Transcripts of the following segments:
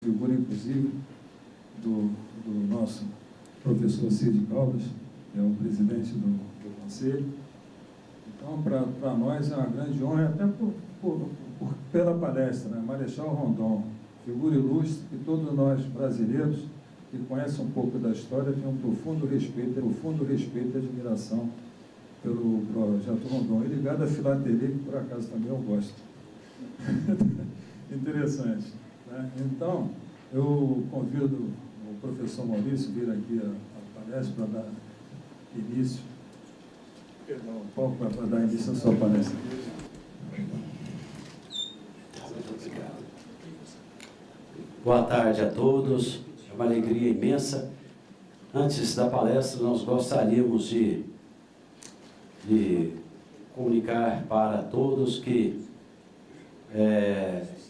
figura, inclusive, do nosso professor Cid Caldas, que é o presidente do Conselho. Então, para nós é uma grande honra, até pela palestra, né? Marechal Rondon, figura ilustre, que todos nós brasileiros que conhecem um pouco da história têm um profundo respeito e admiração pelo projeto Rondon, e ligado à filatelia, que por acaso também eu gosto. Interessante, né? Então, eu convido o professor Maurício a vir aqui à palestra para dar início. Perdão, o palco para dar início à sua palestra. Boa tarde a todos, é uma alegria imensa. Antes da palestra, nós gostaríamos de comunicar para todos que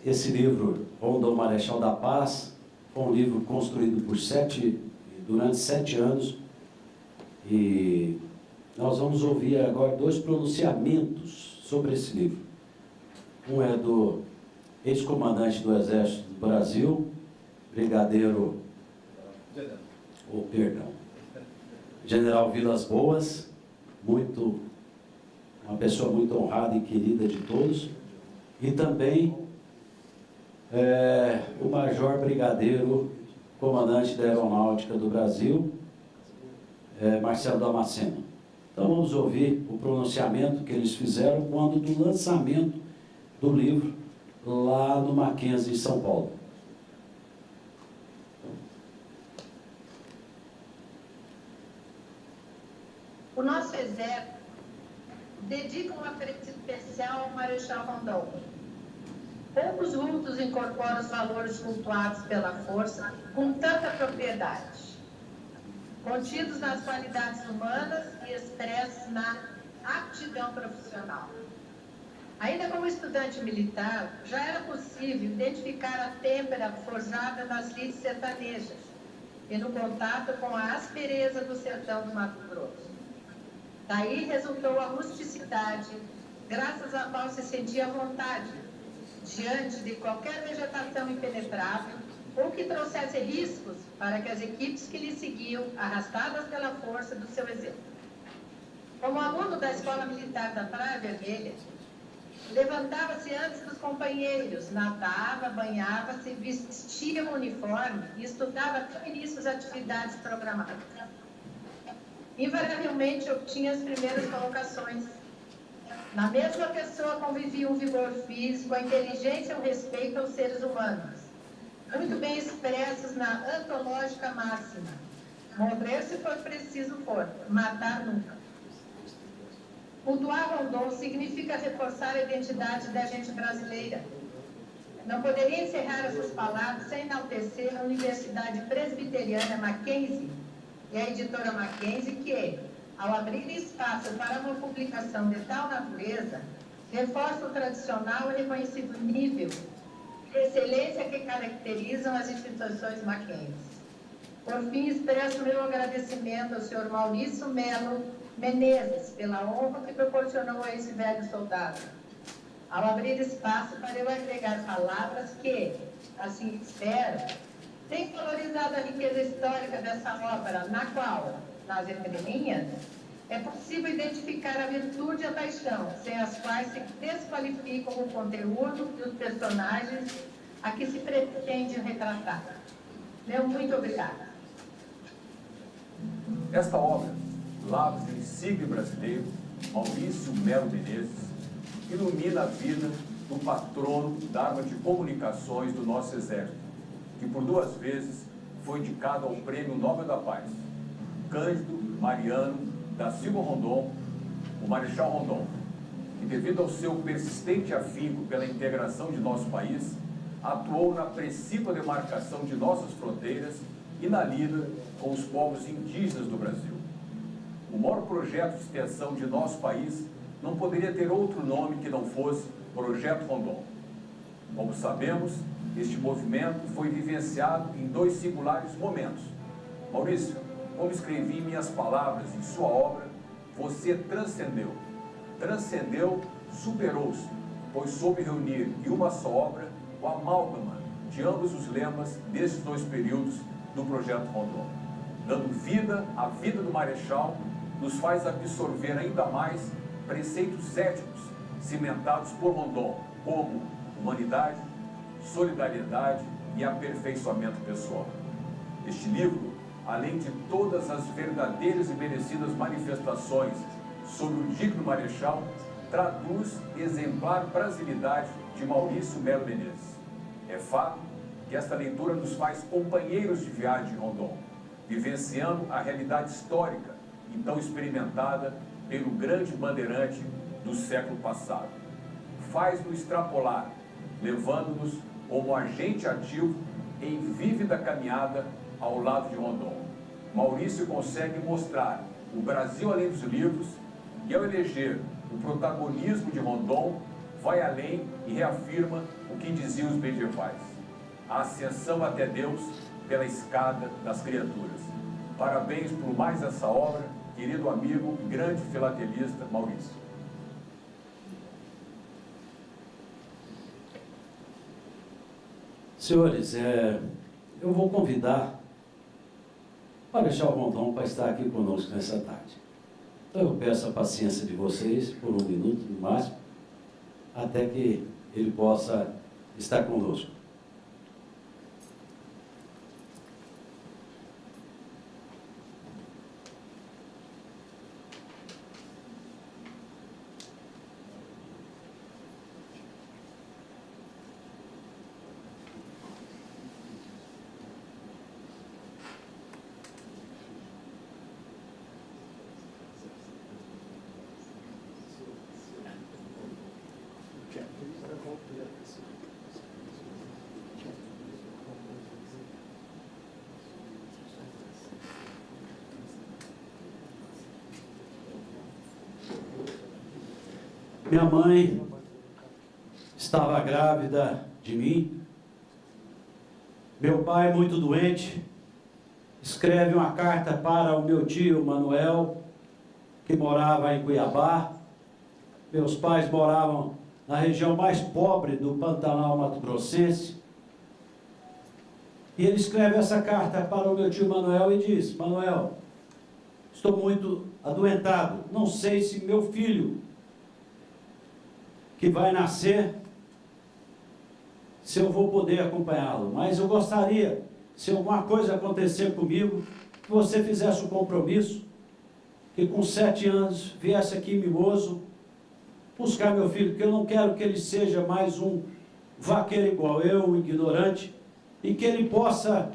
esse livro, Rondon Marechal da Paz, foi um livro construído durante 7 anos, e nós vamos ouvir agora 2 pronunciamentos sobre esse livro. Um é do ex-comandante do Exército do Brasil, brigadeiro, General Vilas Boas, uma pessoa muito honrada e querida de todos, e também o Major Brigadeiro, comandante da Aeronáutica do Brasil, Marcelo Damasceno. Então vamos ouvir o pronunciamento que eles fizeram quando do lançamento do livro lá no Mackenzie, em São Paulo. O nosso exército dedica um apreço especial ao Marechal Rondon. Poucos vultos incorporam os valores cultuados pela força com tanta propriedade, contidos nas qualidades humanas e expressos na aptidão profissional. Ainda como estudante militar, já era possível identificar a têmpera forjada nas lides sertanejas e no contato com a aspereza do sertão do Mato Grosso. Daí resultou a rusticidade, graças à qual se sentia à vontade, diante de qualquer vegetação impenetrável ou que trouxesse riscos para que as equipes que lhe seguiam, arrastadas pela força do seu exemplo. Como aluno da Escola Militar da Praia Vermelha, levantava-se antes dos companheiros, nadava, banhava-se, vestia o uniforme e estudava até o início das atividades programadas. Invariavelmente obtinha as primeiras colocações. Na mesma pessoa convivia um vigor físico, a inteligência e o respeito aos seres humanos, muito bem expressos na antológica máxima: morrer se for preciso for, matar nunca. Cultuar Rondon significa reforçar a identidade da gente brasileira. Não poderia encerrar essas palavras sem enaltecer a Universidade Presbiteriana Mackenzie e a editora Mackenzie, que, ao abrir espaço para uma publicação de tal natureza, reforça o tradicional e reconhecido nível de excelência que caracterizam as instituições Mackenzie. Por fim, expresso meu agradecimento ao senhor Maurício Melo Menezes pela honra que proporcionou a esse velho soldado, ao abrir espaço para eu agregar palavras que, assim espero, têm valorizado a riqueza histórica dessa obra, na qual, nas entrelinhas, é possível identificar a virtude e a paixão, sem as quais se desqualificam o conteúdo e os personagens a que se pretende retratar. Meu muito obrigada. Esta obra, Lápis do Insigne Brasileiro, Maurício Melo Menezes, ilumina a vida do patrono da arma de comunicações do nosso Exército, que por 2 vezes foi indicado ao Prêmio Nobel da Paz, Cândido Mariano da Silva Rondon, o Marechal Rondon, que devido ao seu persistente afinco pela integração de nosso país, atuou na precípua demarcação de nossas fronteiras e na lida com os povos indígenas do Brasil. O maior projeto de extensão de nosso país não poderia ter outro nome que não fosse Projeto Rondon. Como sabemos, este movimento foi vivenciado em 2 singulares momentos. Maurício, como escrevi em minhas palavras em sua obra, você transcendeu. Transcendeu, superou-se, pois soube reunir em uma só obra o amálgama de ambos os lemas desses dois períodos do Projeto Rondon. Dando vida à vida do Marechal, nos faz absorver ainda mais preceitos éticos cimentados por Rondon, como humanidade, solidariedade e aperfeiçoamento pessoal. Este livro, além de todas as verdadeiras e merecidas manifestações sobre o digno Marechal, traduz exemplar brasilidade de Maurício Melo Menezes. É fato que esta leitura nos faz companheiros de viagem de Rondon, vivenciando a realidade histórica, então experimentada pelo grande bandeirante do século passado. Faz-nos extrapolar, levando-nos como agente ativo em vívida caminhada ao lado de Rondon. Maurício consegue mostrar o Brasil além dos livros e, ao eleger o protagonismo de Rondon, vai além e reafirma o que diziam os medievais: a ascensão até Deus pela escada das criaturas. Parabéns por mais essa obra, querido amigo e grande filatelista Maurício. Senhores, eu vou convidar o Marechal Rondon para estar aqui conosco nessa tarde. Então eu peço a paciência de vocês por 1 minuto no máximo, até que ele possa estar conosco. Minha mãe estava grávida de mim. Meu pai, muito doente, escreve uma carta para o meu tio Manuel, que morava em Cuiabá. Meus pais moravam na região mais pobre do Pantanal Mato-Grossense. E ele escreve essa carta para o meu tio Manuel e diz: Manuel, estou muito adoentado, não sei se meu filho que vai nascer, se eu vou poder acompanhá-lo, mas eu gostaria, se alguma coisa acontecer comigo, que você fizesse o compromisso, que com 7 anos viesse aqui em Mimoso buscar meu filho, porque eu não quero que ele seja mais um vaqueiro igual eu, um ignorante, e que ele possa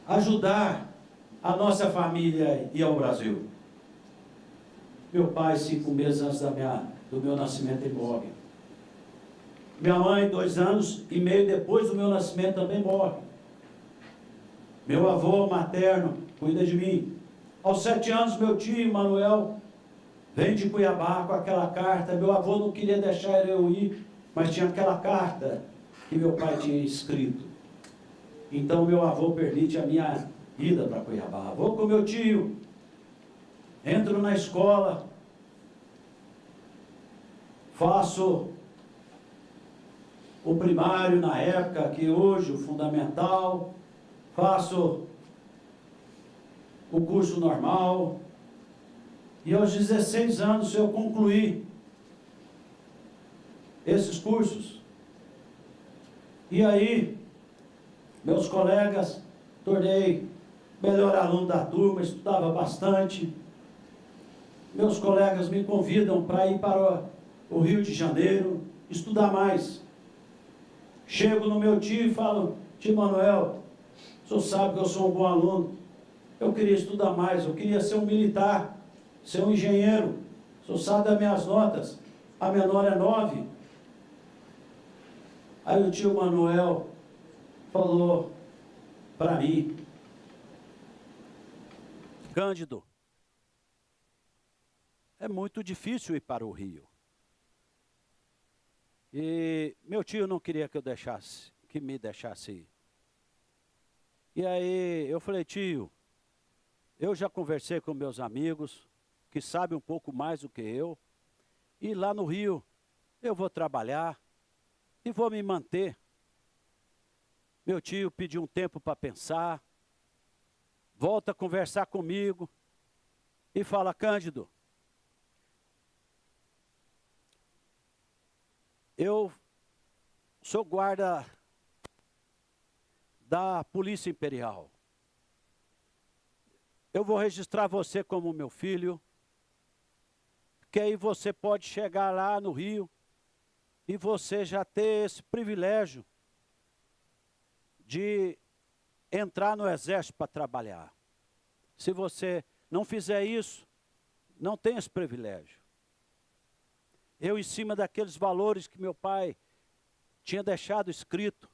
ajudar a nossa família e ao Brasil. Meu pai, 5 meses antes do meu nascimento, ele morre. Minha mãe, 2 anos e meio depois do meu nascimento, também morre. Meu avô materno cuida de mim. Aos 7 anos, meu tio Manuel vem de Cuiabá com aquela carta. Meu avô não queria deixar eu ir, mas tinha aquela carta que meu pai tinha escrito. Então, meu avô permite a minha ida para Cuiabá. Vou com meu tio, entro na escola, faço o primário na época, que hoje o fundamental, faço o curso normal, e aos 16 anos eu concluí esses cursos. E aí, meus colegas, tornei melhor aluno da turma, estudava bastante. Meus colegas me convidam para ir para o Rio de Janeiro, estudar mais. Chego no meu tio e falo: tio Manuel, o senhor sabe que eu sou um bom aluno, eu queria estudar mais, eu queria ser um militar, ser um engenheiro, o senhor sabe das minhas notas, a menor é 9. Aí o tio Manuel falou para mim: Cândido, é muito difícil ir para o Rio. E meu tio não queria que me deixasse ir. E aí eu falei: tio, eu já conversei com meus amigos, que sabem um pouco mais do que eu, e lá no Rio eu vou trabalhar e vou me manter. Meu tio pediu um tempo para pensar, volta a conversar comigo e fala: Cândido, eu sou guarda da Polícia Imperial. Eu vou registrar você como meu filho, que aí você pode chegar lá no Rio e você já ter esse privilégio de entrar no exército para trabalhar. Se você não fizer isso, não tem esse privilégio. Eu, em cima daqueles valores que meu pai tinha deixado escrito,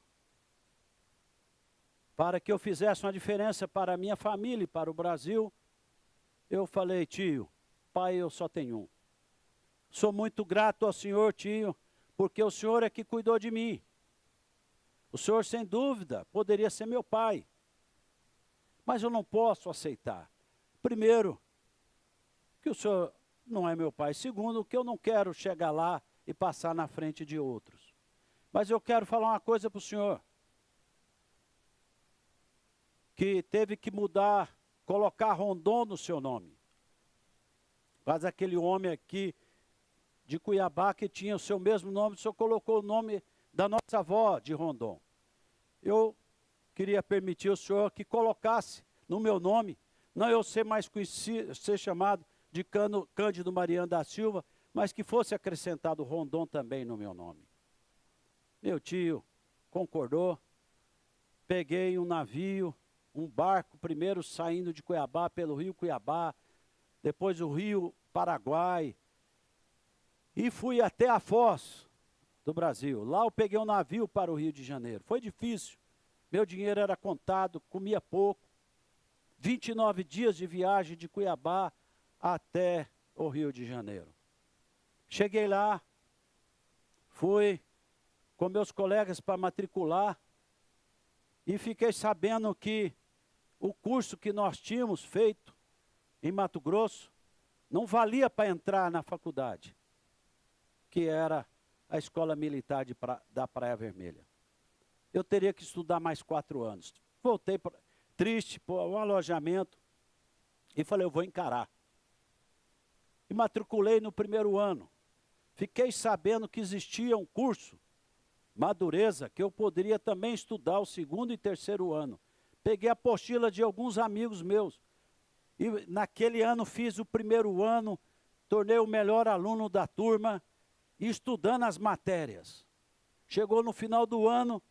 para que eu fizesse uma diferença para a minha família e para o Brasil, eu falei: tio, pai, eu só tenho um. Sou muito grato ao senhor, tio, porque o senhor é que cuidou de mim. O senhor, sem dúvida, poderia ser meu pai. Mas eu não posso aceitar. Primeiro, que o senhor não é meu pai. Segundo, que eu não quero chegar lá e passar na frente de outros. Mas eu quero falar uma coisa para o senhor. Que teve que mudar, colocar Rondon no seu nome. Mas aquele homem aqui de Cuiabá que tinha o seu mesmo nome, o senhor colocou o nome da nossa avó de Rondon. Eu queria permitir ao senhor que colocasse no meu nome, não eu ser mais conhecido, ser chamado de Cândido Mariano da Silva, mas que fosse acrescentado Rondon também no meu nome. Meu tio concordou, peguei um navio, um barco, primeiro saindo de Cuiabá pelo Rio Cuiabá, depois o Rio Paraguai, e fui até a Foz do Brasil. Lá eu peguei um navio para o Rio de Janeiro. Foi difícil, meu dinheiro era contado, comia pouco. 29 dias de viagem de Cuiabá até o Rio de Janeiro. Cheguei lá, fui com meus colegas para matricular e fiquei sabendo que o curso que nós tínhamos feito em Mato Grosso não valia para entrar na faculdade, que era a Escola Militar da Praia Vermelha. Eu teria que estudar mais 4 anos. Voltei triste por um alojamento e falei: eu vou encarar. E matriculei no primeiro ano. Fiquei sabendo que existia um curso, Madureza, que eu poderia também estudar o 2º e 3º ano. Peguei a apostila de alguns amigos meus. E naquele ano fiz o primeiro ano, tornei o melhor aluno da turma, estudando as matérias. Chegou no final do ano,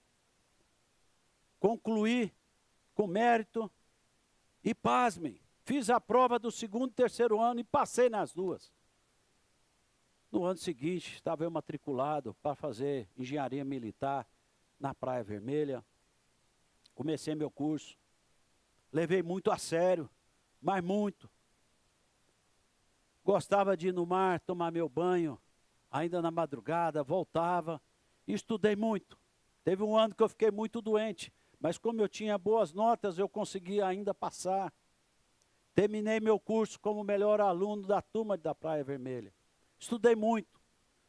concluí com mérito e, pasmem, fiz a prova do 2º e 3º ano e passei nas duas. No ano seguinte, estava eu matriculado para fazer engenharia militar na Praia Vermelha. Comecei meu curso, levei muito a sério, mas muito. Gostava de ir no mar, tomar meu banho, ainda na madrugada, voltava, e estudei muito. Teve um ano que eu fiquei muito doente, mas como eu tinha boas notas, eu conseguia ainda passar. Terminei meu curso como melhor aluno da turma da Praia Vermelha. Estudei muito,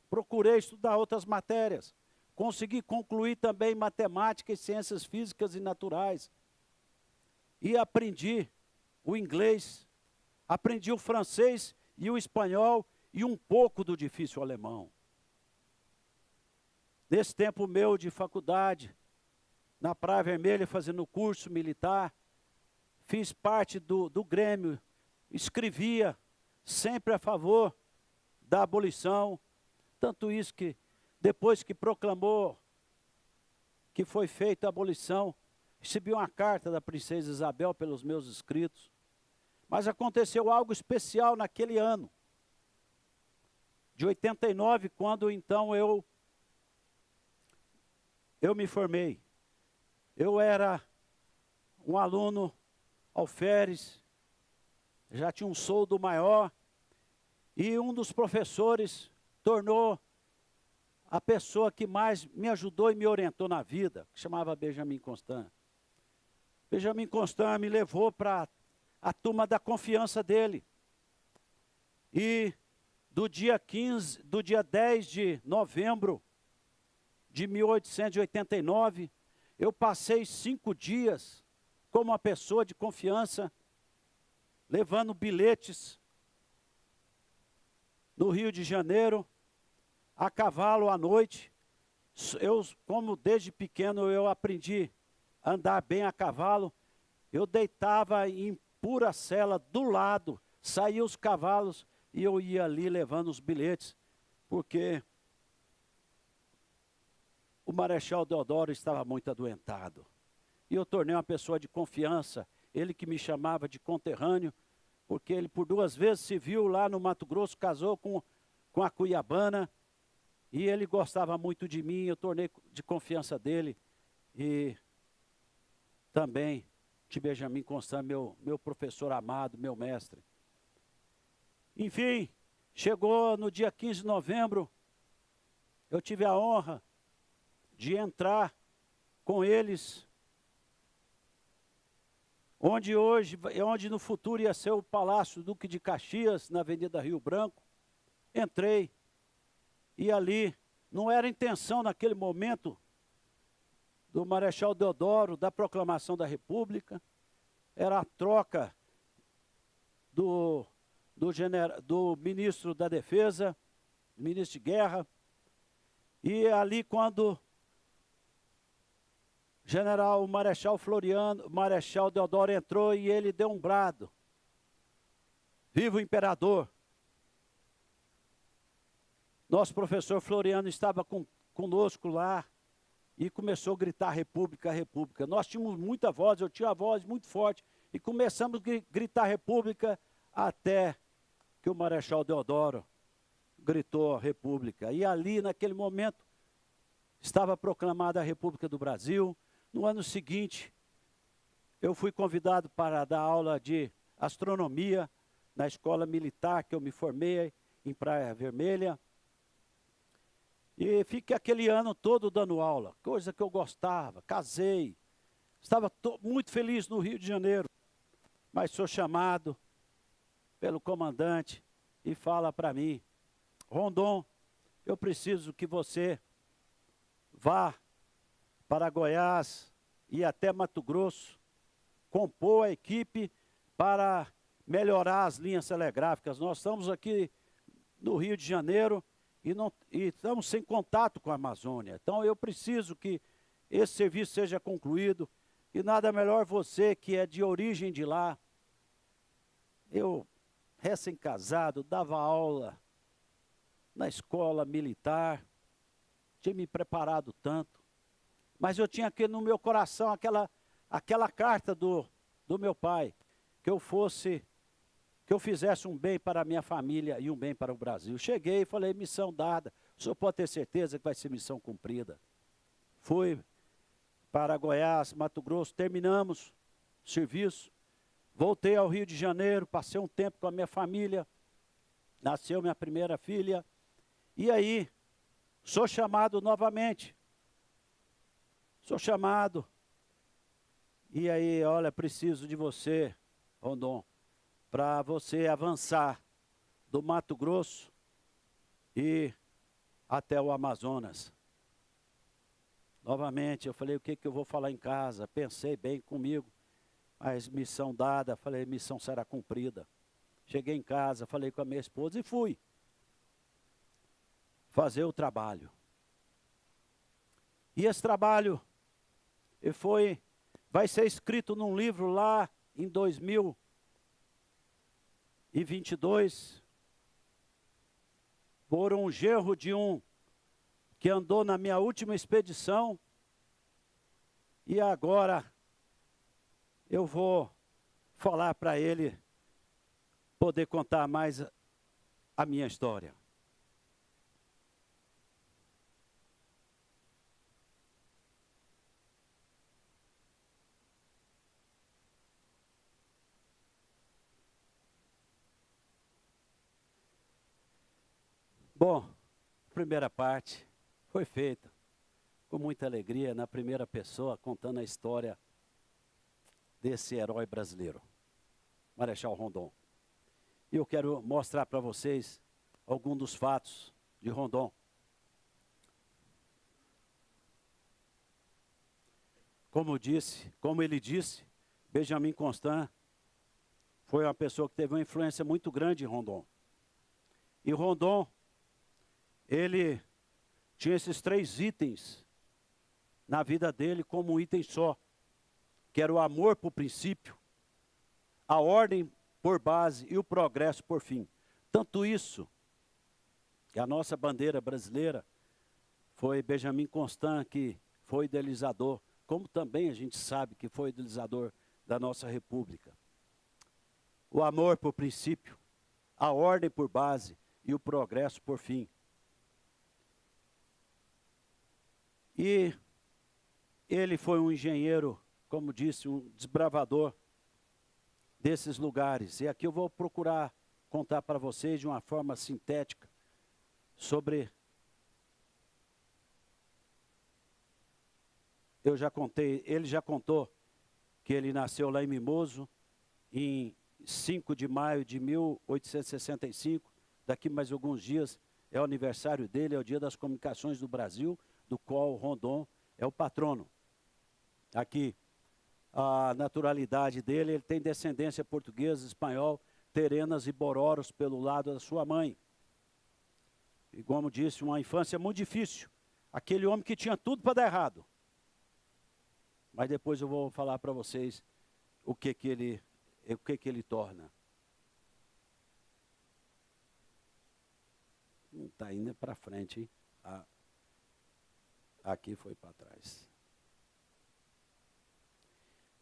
procurei estudar outras matérias, consegui concluir também matemática e ciências físicas e naturais. E aprendi o inglês, aprendi o francês e o espanhol e um pouco do difícil alemão. Nesse tempo meu de faculdade, na Praia Vermelha, fazendo curso militar, fiz parte do Grêmio, escrevia sempre a favor da abolição, tanto isso que depois que proclamou que foi feita a abolição, recebi uma carta da princesa Isabel pelos meus escritos, mas aconteceu algo especial naquele ano, de 89, quando então eu me formei. Eu era um aluno alferes, já tinha um soldo maior, e um dos professores tornou a pessoa que mais me ajudou e me orientou na vida, que chamava Benjamin Constant. Benjamin Constant me levou para a turma da confiança dele. E do dia 10 de novembro de 1889, eu passei 5 dias como uma pessoa de confiança, levando bilhetes no Rio de Janeiro, a cavalo à noite. Eu, como desde pequeno eu aprendi a andar bem a cavalo, eu deitava em pura sela do lado, saía os cavalos e eu ia ali levando os bilhetes, porque o Marechal Deodoro estava muito adoentado. E eu tornei uma pessoa de confiança, ele que me chamava de conterrâneo, porque ele por 2 vezes se viu lá no Mato Grosso, casou com a cuiabana, e ele gostava muito de mim, eu tornei de confiança dele, e também de Benjamin Constant, meu professor amado, meu mestre. Enfim, chegou no dia 15 de novembro, eu tive a honra de entrar com eles, onde no futuro ia ser o Palácio Duque de Caxias, na Avenida Rio Branco. Entrei, e ali, não era intenção naquele momento do Marechal Deodoro, da proclamação da República, era a troca do ministro da Defesa, ministro de Guerra, e ali quando o Marechal Deodoro entrou e ele deu um brado: viva o imperador! Nosso professor Floriano estava conosco lá e começou a gritar República, República. Nós tínhamos muita voz, eu tinha a voz muito forte, e começamos a gritar República até que o Marechal Deodoro gritou República. E ali, naquele momento, estava proclamada a República do Brasil. No ano seguinte, eu fui convidado para dar aula de astronomia na escola militar que eu me formei em Praia Vermelha. E fiquei aquele ano todo dando aula, coisa que eu gostava, casei, estava muito feliz no Rio de Janeiro, mas sou chamado pelo comandante e fala para mim: Rondon, eu preciso que você vá para Goiás e até Mato Grosso, compor a equipe para melhorar as linhas telegráficas. Nós estamos aqui no Rio de Janeiro e estamos sem contato com a Amazônia. Então eu preciso que esse serviço seja concluído, e nada melhor você que é de origem de lá. Eu, recém-casado, dava aula na escola militar, tinha me preparado tanto, mas eu tinha aqui no meu coração aquela carta do meu pai, que eu fizesse um bem para a minha família e um bem para o Brasil. Cheguei e falei: missão dada, o senhor pode ter certeza que vai ser missão cumprida. Fui para Goiás, Mato Grosso, terminamos o serviço, voltei ao Rio de Janeiro, passei um tempo com a minha família, nasceu minha primeira filha, e aí sou chamado novamente. Sou chamado, e aí, olha, preciso de você, Rondon, para você avançar do Mato Grosso e até o Amazonas. Novamente, eu falei: o que eu vou falar em casa? Pensei bem comigo, mas missão dada, falei: missão será cumprida. Cheguei em casa, falei com a minha esposa e fui fazer o trabalho. E esse trabalho vai ser escrito num livro lá em 2022, por um genro de um que andou na minha última expedição, e agora eu vou falar para ele poder contar mais a minha história. Bom, a primeira parte foi feita com muita alegria, na primeira pessoa, contando a história desse herói brasileiro, Marechal Rondon. E eu quero mostrar para vocês alguns dos fatos de Rondon. como ele disse, Benjamin Constant foi uma pessoa que teve uma influência muito grande em Rondon. E Rondon, ele tinha esses 3 itens na vida dele como um item só, que era o amor por princípio, a ordem por base e o progresso por fim. Tanto isso, que a nossa bandeira brasileira foi Benjamin Constant que foi idealizador, como também a gente sabe que foi idealizador da nossa república. O amor por princípio, a ordem por base e o progresso por fim. E ele foi um engenheiro, como disse, um desbravador desses lugares. E aqui eu vou procurar contar para vocês de uma forma sintética sobre... ele já contou que ele nasceu lá em Mimoso, em 5 de maio de 1865, daqui mais alguns dias é o aniversário dele, é o Dia das Comunicações do Brasil, do qual Rondon é o patrono. Aqui, a naturalidade dele, ele tem descendência portuguesa, espanhol, terenas e bororos pelo lado da sua mãe. E como disse, uma infância muito difícil. Aquele homem que tinha tudo para dar errado. Mas depois eu vou falar para vocês o que ele torna. Não está indo para frente, hein? Aqui foi para trás.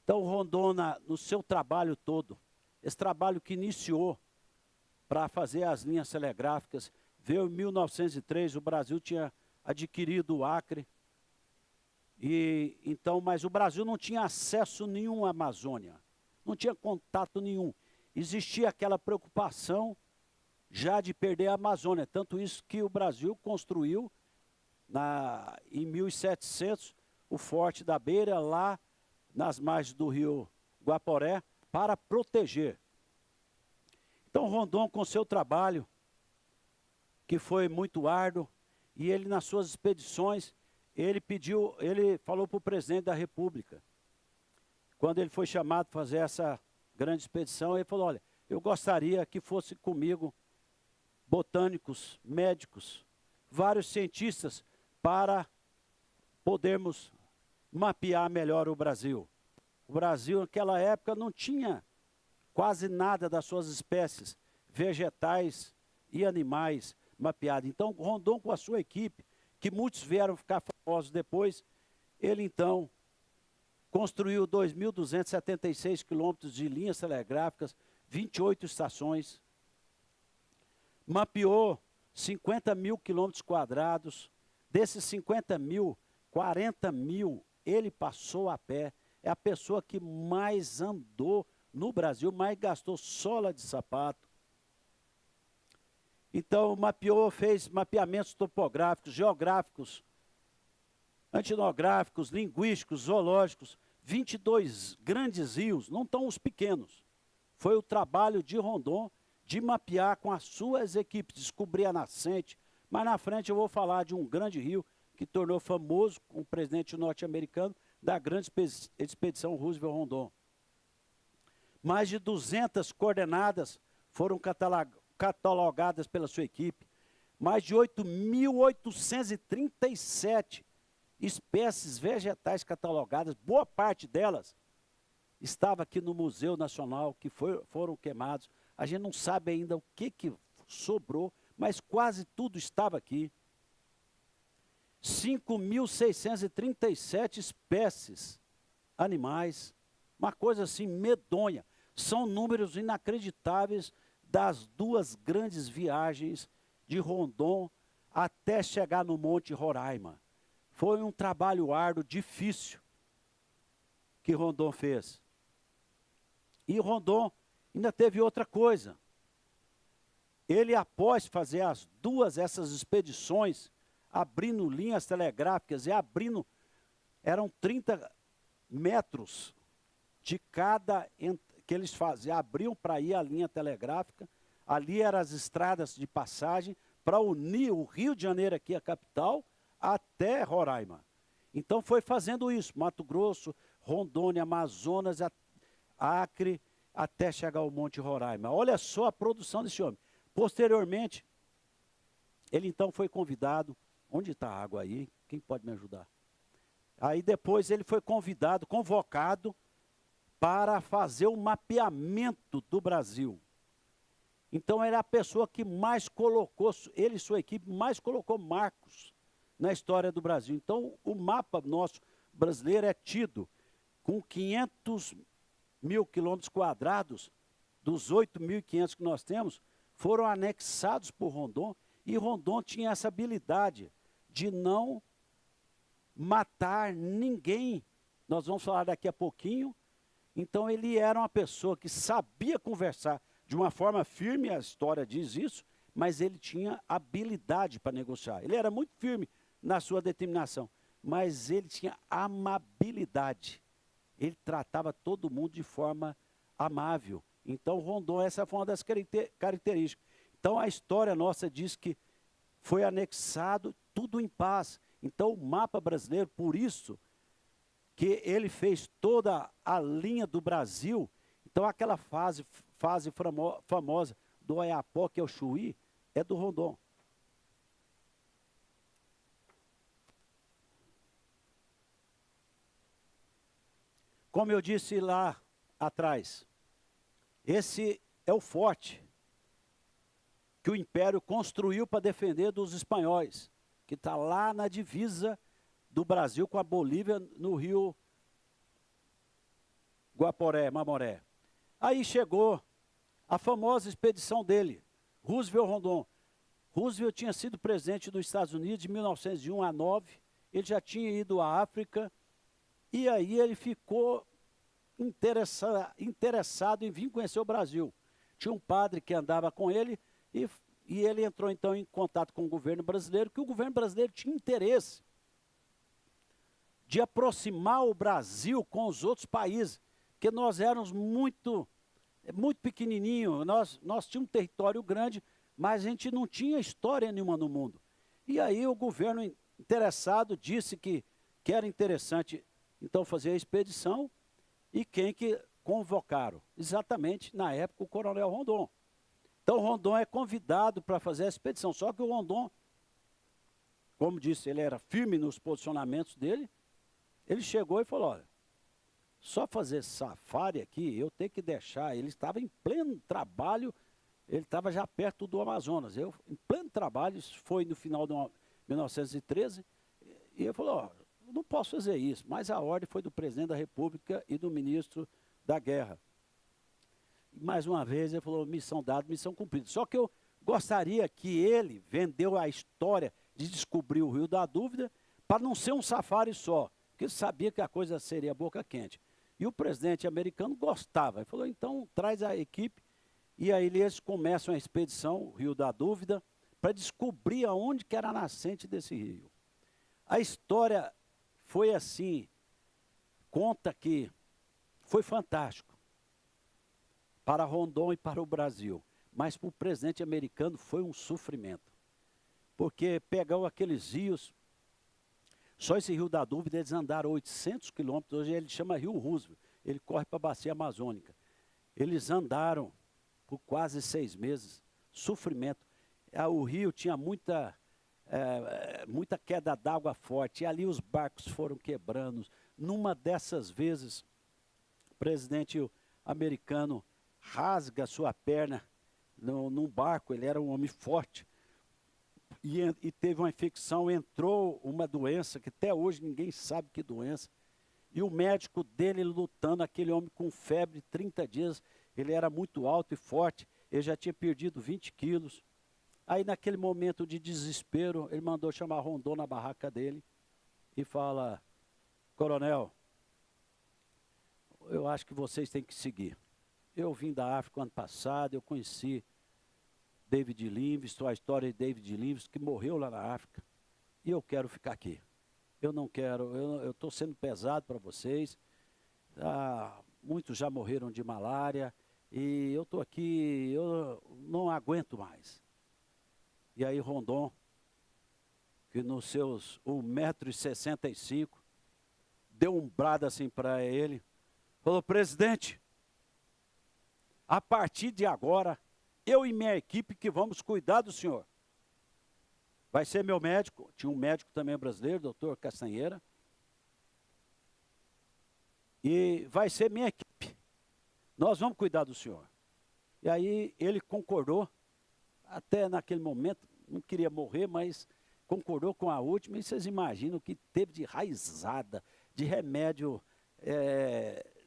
Então, Rondon, no seu trabalho todo, esse trabalho que iniciou para fazer as linhas telegráficas, veio em 1903, o Brasil tinha adquirido o Acre, mas o Brasil não tinha acesso nenhum à Amazônia, não tinha contato nenhum. Existia aquela preocupação já de perder a Amazônia, tanto isso que o Brasil construiu em 1700 o Forte da Beira, lá nas margens do rio Guaporé, para proteger. Então Rondon, com seu trabalho, que foi muito árduo, e ele nas suas expedições, ele falou para o presidente da República, quando ele foi chamado para fazer essa grande expedição, ele falou: olha, eu gostaria que fosse comigo botânicos, médicos, vários cientistas, para podermos mapear melhor o Brasil. O Brasil, naquela época, não tinha quase nada das suas espécies vegetais e animais mapeados. Então, Rondon, com a sua equipe, que muitos vieram ficar famosos depois, ele então construiu 2.276 quilômetros de linhas telegráficas, 28 estações, mapeou 50 mil quilômetros quadrados. Desses 50 mil, 40 mil ele passou a pé. É a pessoa que mais andou no Brasil, mais gastou sola de sapato. Então, fez mapeamentos topográficos, geográficos, etnográficos, linguísticos, zoológicos, 22 grandes rios, não tão os pequenos. Foi o trabalho de Rondon de mapear com as suas equipes, descobrir a nascente. Mas na frente eu vou falar de um grande rio que tornou famoso com o presidente norte-americano da grande expedição Roosevelt-Rondon. Mais de 200 coordenadas foram catalogadas pela sua equipe. Mais de 8.837 espécies vegetais catalogadas, boa parte delas estava aqui no Museu Nacional, que foram queimados. A gente não sabe ainda o que sobrou, mas quase tudo estava aqui. 5.637 espécies animais, uma coisa assim medonha. São números inacreditáveis das 2 grandes viagens de Rondon até chegar no Monte Roraima. Foi um trabalho árduo, difícil, que Rondon fez. E Rondon ainda teve outra coisa. Ele, após fazer essas expedições, abrindo linhas telegráficas eram 30 metros de cada, que eles faziam, abriam para ir a linha telegráfica, ali eram as estradas de passagem, para unir o Rio de Janeiro aqui, a capital, até Roraima. Então foi fazendo isso, Mato Grosso, Rondônia, Amazonas, Acre, até chegar ao Monte Roraima. Olha só a produção desse homem. Posteriormente, ele então foi convidado, onde está a água aí? Quem pode me ajudar? Aí depois ele foi convocado para fazer o mapeamento do Brasil. Então era a pessoa que mais colocou, ele e sua equipe mais colocou marcos na história do Brasil. Então o mapa nosso brasileiro é tido com 500 mil quilômetros quadrados, dos 8.500 que nós temos, foram anexados por Rondon, e Rondon tinha essa habilidade de não matar ninguém. Nós vamos falar daqui a pouquinho. Então ele era uma pessoa que sabia conversar de uma forma firme, a história diz isso, mas ele tinha habilidade para negociar. Ele era muito firme na sua determinação, mas ele tinha amabilidade. Ele tratava todo mundo de forma amável. Então Rondon, essa foi uma das características. Então a história nossa diz que foi anexado tudo em paz. Então o mapa brasileiro, por isso que ele fez toda a linha do Brasil. Então aquela fase famosa do Oiapoque ao Chuí é do Rondon. Como eu disse lá atrás, esse é o forte que o Império construiu para defender dos espanhóis, que está lá na divisa do Brasil com a Bolívia, no rio Guaporé, Mamoré. Aí chegou a famosa expedição dele, Roosevelt-Rondon. Roosevelt tinha sido presidente dos Estados Unidos de 1901 a 9, ele já tinha ido à África, e aí ele ficou interessado em vir conhecer o Brasil. Tinha um padre que andava com ele, e ele entrou então em contato com o governo brasileiro, que o governo brasileiro tinha interesse de aproximar o Brasil com os outros países, porque nós éramos muito pequenininho, nós tínhamos um território grande, mas a gente não tinha história nenhuma no mundo. E aí o governo interessado disse que era interessante então fazer a expedição, e quem que convocaram? Exatamente, na época, o coronel Rondon. Então Rondon é convidado para fazer a expedição, só que o Rondon, como disse, ele era firme nos posicionamentos dele, ele chegou e falou, olha, só fazer safari aqui, eu tenho que deixar, ele estava em pleno trabalho, ele estava já perto do Amazonas, em pleno trabalho, isso foi no final de 1913, e ele falou, ó, não posso fazer isso, mas a ordem foi do presidente da República e do ministro da Guerra. E mais uma vez ele falou, missão dada, missão cumprida. Só que eu gostaria que ele vendeu a história de descobrir o Rio da Dúvida para não ser um safari só, porque ele sabia que a coisa seria boca quente. E o presidente americano gostava, ele falou, então traz a equipe, e aí eles começam a expedição, Rio da Dúvida, para descobrir aonde que era a nascente desse rio. A história foi assim, conta que foi fantástico para Rondon e para o Brasil, mas para o presidente americano foi um sofrimento, porque pegou aqueles rios, só esse Rio da Dúvida eles andaram 800 quilômetros, hoje ele chama Rio Roosevelt, ele corre para a bacia amazônica. Eles andaram por quase 6 meses, sofrimento. O rio tinha muita queda d'água forte, e ali os barcos foram quebrando. Numa dessas vezes, o presidente americano rasga sua perna num barco, ele era um homem forte, e teve uma infecção, entrou uma doença, que até hoje ninguém sabe que doença, e o médico dele lutando, aquele homem com febre, 30 dias, ele era muito alto e forte, ele já tinha perdido 20 quilos. Aí naquele momento de desespero, ele mandou chamar Rondon na barraca dele e fala, coronel, eu acho que vocês têm que seguir. Eu vim da África ano passado, eu conheci David Livingstone, a história de David Livingstone, que morreu lá na África, e eu quero ficar aqui. Eu não quero, eu estou sendo pesado para vocês, muitos já morreram de malária, e eu estou aqui, eu não aguento mais. E aí Rondon, que nos seus 1,65 m, deu um brado assim para ele, falou: presidente, a partir de agora, eu e minha equipe que vamos cuidar do senhor. Vai ser meu médico, tinha um médico também brasileiro, doutor Castanheira, e vai ser minha equipe. Nós vamos cuidar do senhor. E aí ele concordou, até naquele momento, não queria morrer, mas concordou com a última, e vocês imaginam o que teve de raizada, de remédio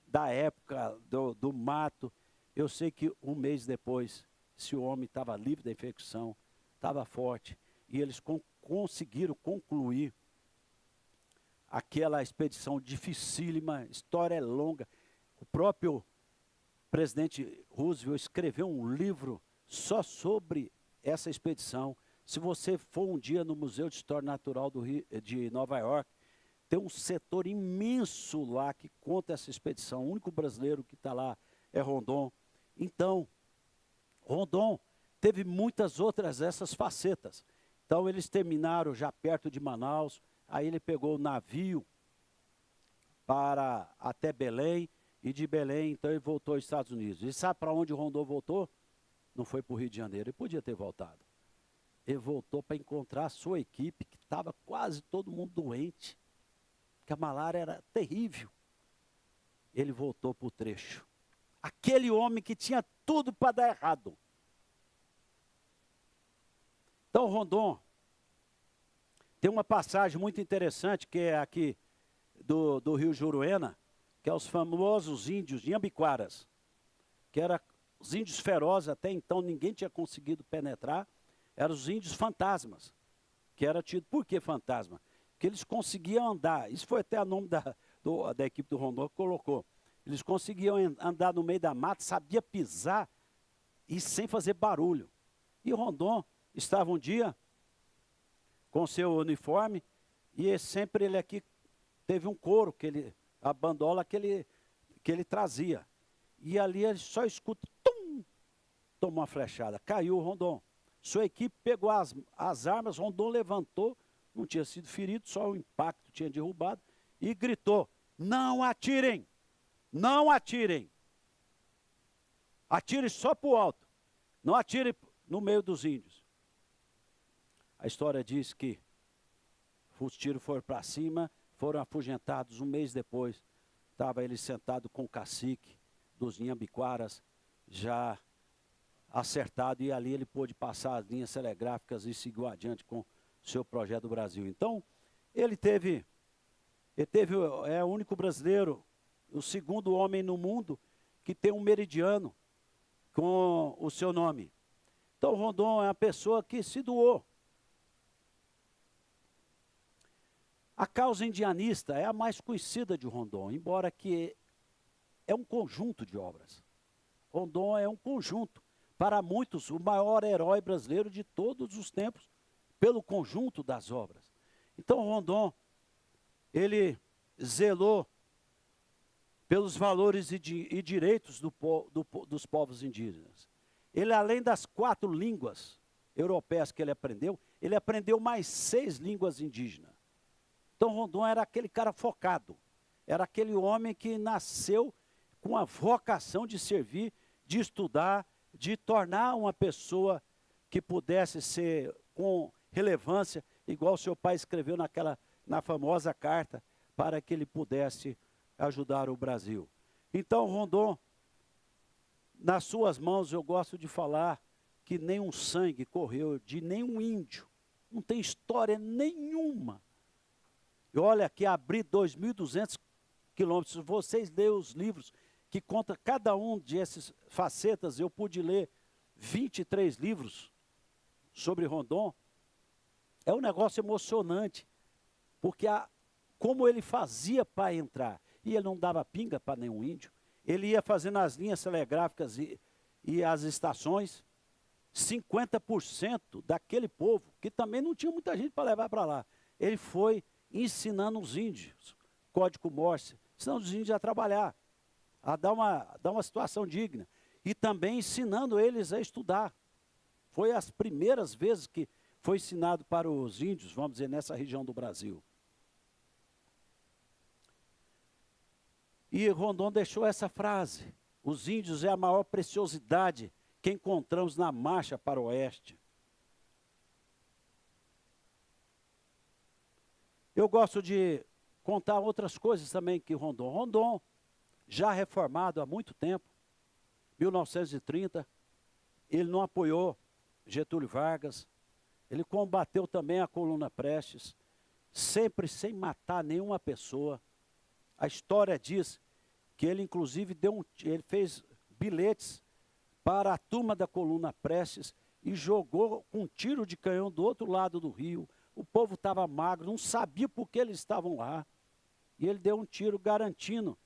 da época do mato. Eu sei que um mês depois, esse homem estava livre da infecção, estava forte, e eles conseguiram concluir aquela expedição dificílima, história é longa. O próprio presidente Roosevelt escreveu um livro só sobre essa expedição. Se você for um dia no Museu de História Natural de Nova York, tem um setor imenso lá que conta essa expedição. O único brasileiro que está lá é Rondon. Então, Rondon teve muitas outras essas facetas. Então, eles terminaram já perto de Manaus, aí ele pegou o navio para até Belém, e de Belém, então, ele voltou aos Estados Unidos. E sabe para onde o Rondon voltou? Não foi para o Rio de Janeiro, ele podia ter voltado. Ele voltou para encontrar a sua equipe, que estava quase todo mundo doente, porque a malária era terrível. Ele voltou para o trecho. Aquele homem que tinha tudo para dar errado. Então, Rondon, tem uma passagem muito interessante, que é aqui do Rio Juruena, que é os famosos índios de Iambiquaras, que eram os índios ferozes, até então ninguém tinha conseguido penetrar, eram os índios fantasmas, que era tido. Por que fantasma? Porque eles conseguiam andar, isso foi até o nome da equipe do Rondon que colocou, eles conseguiam andar no meio da mata, sabia pisar e sem fazer barulho. E Rondon estava um dia com seu uniforme, e sempre ele aqui teve um couro, a bandola que ele trazia. E ali ele só escuta, tum, tomou uma flechada, caiu o Rondon. Sua equipe pegou as armas, Rondon levantou, não tinha sido ferido, só o impacto tinha derrubado, e gritou: não atirem, não atirem. Atirem só para o alto, não atirem no meio dos índios. A história diz que os tiros foram para cima, foram afugentados. Um mês depois, estava ele sentado com o cacique dos Inhambiquaras, já acertado, e ali ele pôde passar as linhas telegráficas e seguiu adiante com o seu projeto do Brasil. Então, é o único brasileiro, o segundo homem no mundo que tem um meridiano com o seu nome. Então, Rondon é uma pessoa que se doou. A causa indianista é a mais conhecida de Rondon, embora que é um conjunto de obras. Rondon é um conjunto. Para muitos, o maior herói brasileiro de todos os tempos, pelo conjunto das obras. Então, Rondon, ele zelou pelos valores e direitos dos povos indígenas. Ele, além das 4 línguas europeias que ele aprendeu mais 6 línguas indígenas. Então, Rondon era aquele cara focado, era aquele homem que nasceu com a vocação de servir, de estudar, de tornar uma pessoa que pudesse ser com relevância, igual seu pai escreveu na famosa carta, para que ele pudesse ajudar o Brasil. Então, Rondon, nas suas mãos, eu gosto de falar que nenhum sangue correu de nenhum índio, não tem história nenhuma. E olha que abri 2.200 quilômetros, vocês lêem os livros que conta cada um dessas facetas, eu pude ler 23 livros sobre Rondon. É um negócio emocionante, porque como ele fazia para entrar, e ele não dava pinga para nenhum índio, ele ia fazendo as linhas telegráficas e as estações, 50% daquele povo, que também não tinha muita gente para levar para lá, ele foi ensinando os índios, código Morse, ensinando os índios a trabalhar, a dar uma situação digna, e também ensinando eles a estudar. Foi as primeiras vezes que foi ensinado para os índios, vamos dizer, nessa região do Brasil. E Rondon deixou essa frase: os índios é a maior preciosidade que encontramos na marcha para o oeste. Eu gosto de contar outras coisas também que Rondon, já reformado há muito tempo, 1930, ele não apoiou Getúlio Vargas, ele combateu também a Coluna Prestes, sempre sem matar nenhuma pessoa. A história diz que ele inclusive ele fez bilhetes para a turma da Coluna Prestes e jogou com um tiro de canhão do outro lado do rio. O povo estava magro, não sabia por que eles estavam lá. E ele deu um tiro garantindo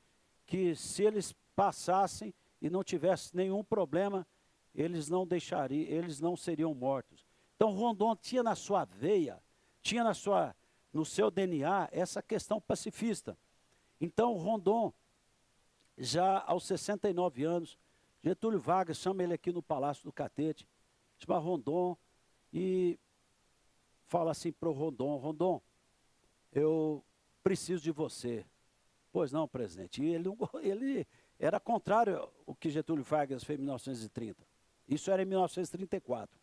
que se eles passassem e não tivesse nenhum problema, eles não seriam mortos. Então Rondon tinha na sua veia, tinha no seu DNA essa questão pacifista. Então Rondon, já aos 69 anos, Getúlio Vargas chama ele aqui no Palácio do Catete, chama Rondon e fala assim para o Rondon, eu preciso de você. Pois não, presidente. E ele era contrário ao que Getúlio Vargas fez em 1930. Isso era em 1934.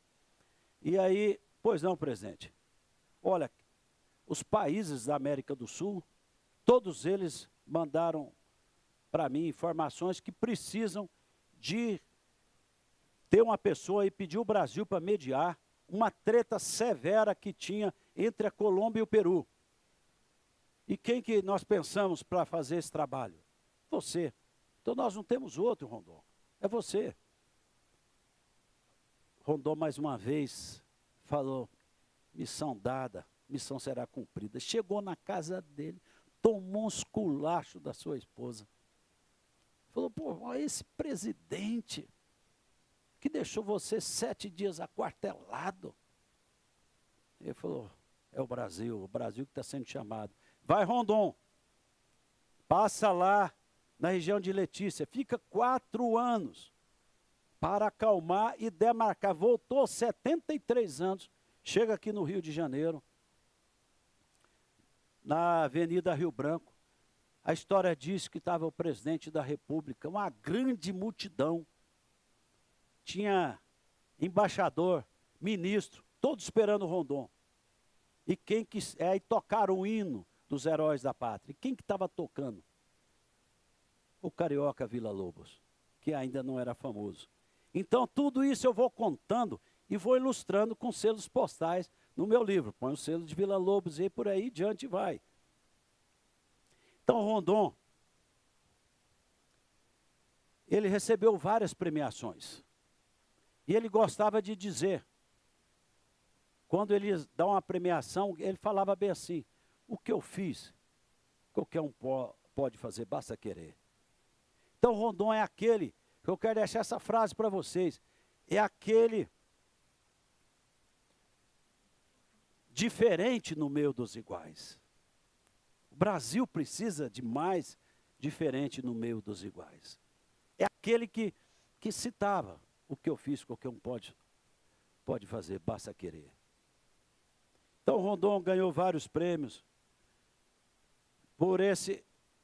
E aí, pois não, presidente. Olha, os países da América do Sul, todos eles mandaram para mim informações que precisam de ter uma pessoa e pedir o Brasil para mediar uma treta severa que tinha entre a Colômbia e o Peru. E quem que nós pensamos para fazer esse trabalho? Você. Então nós não temos outro, Rondon. É você. Rondon mais uma vez falou, missão dada, missão será cumprida. Chegou na casa dele, tomou um esculacho da sua esposa. Falou, pô, esse presidente que deixou você 7 dias aquartelado. Ele falou, é o Brasil que está sendo chamado. Vai, Rondon, passa lá na região de Letícia, fica 4 anos para acalmar e demarcar. Voltou 73 anos, chega aqui no Rio de Janeiro, na Avenida Rio Branco. A história diz que estava o presidente da República, uma grande multidão. Tinha embaixador, ministro, todos esperando o Rondon. E aí tocaram o hino dos heróis da pátria. E quem que estava tocando? O carioca Villa-Lobos, que ainda não era famoso. Então tudo isso eu vou contando e vou ilustrando com selos postais no meu livro. Põe o selo de Villa-Lobos e por aí diante vai. Então Rondon, ele recebeu várias premiações. E ele gostava de dizer, quando ele dá uma premiação, ele falava bem assim, o que eu fiz, qualquer um pode fazer, basta querer. Então Rondon é aquele, eu quero deixar essa frase para vocês, é aquele diferente no meio dos iguais. O Brasil precisa de mais diferente no meio dos iguais. É aquele que citava, o que eu fiz, qualquer um pode fazer, basta querer. Então Rondon ganhou vários prêmios,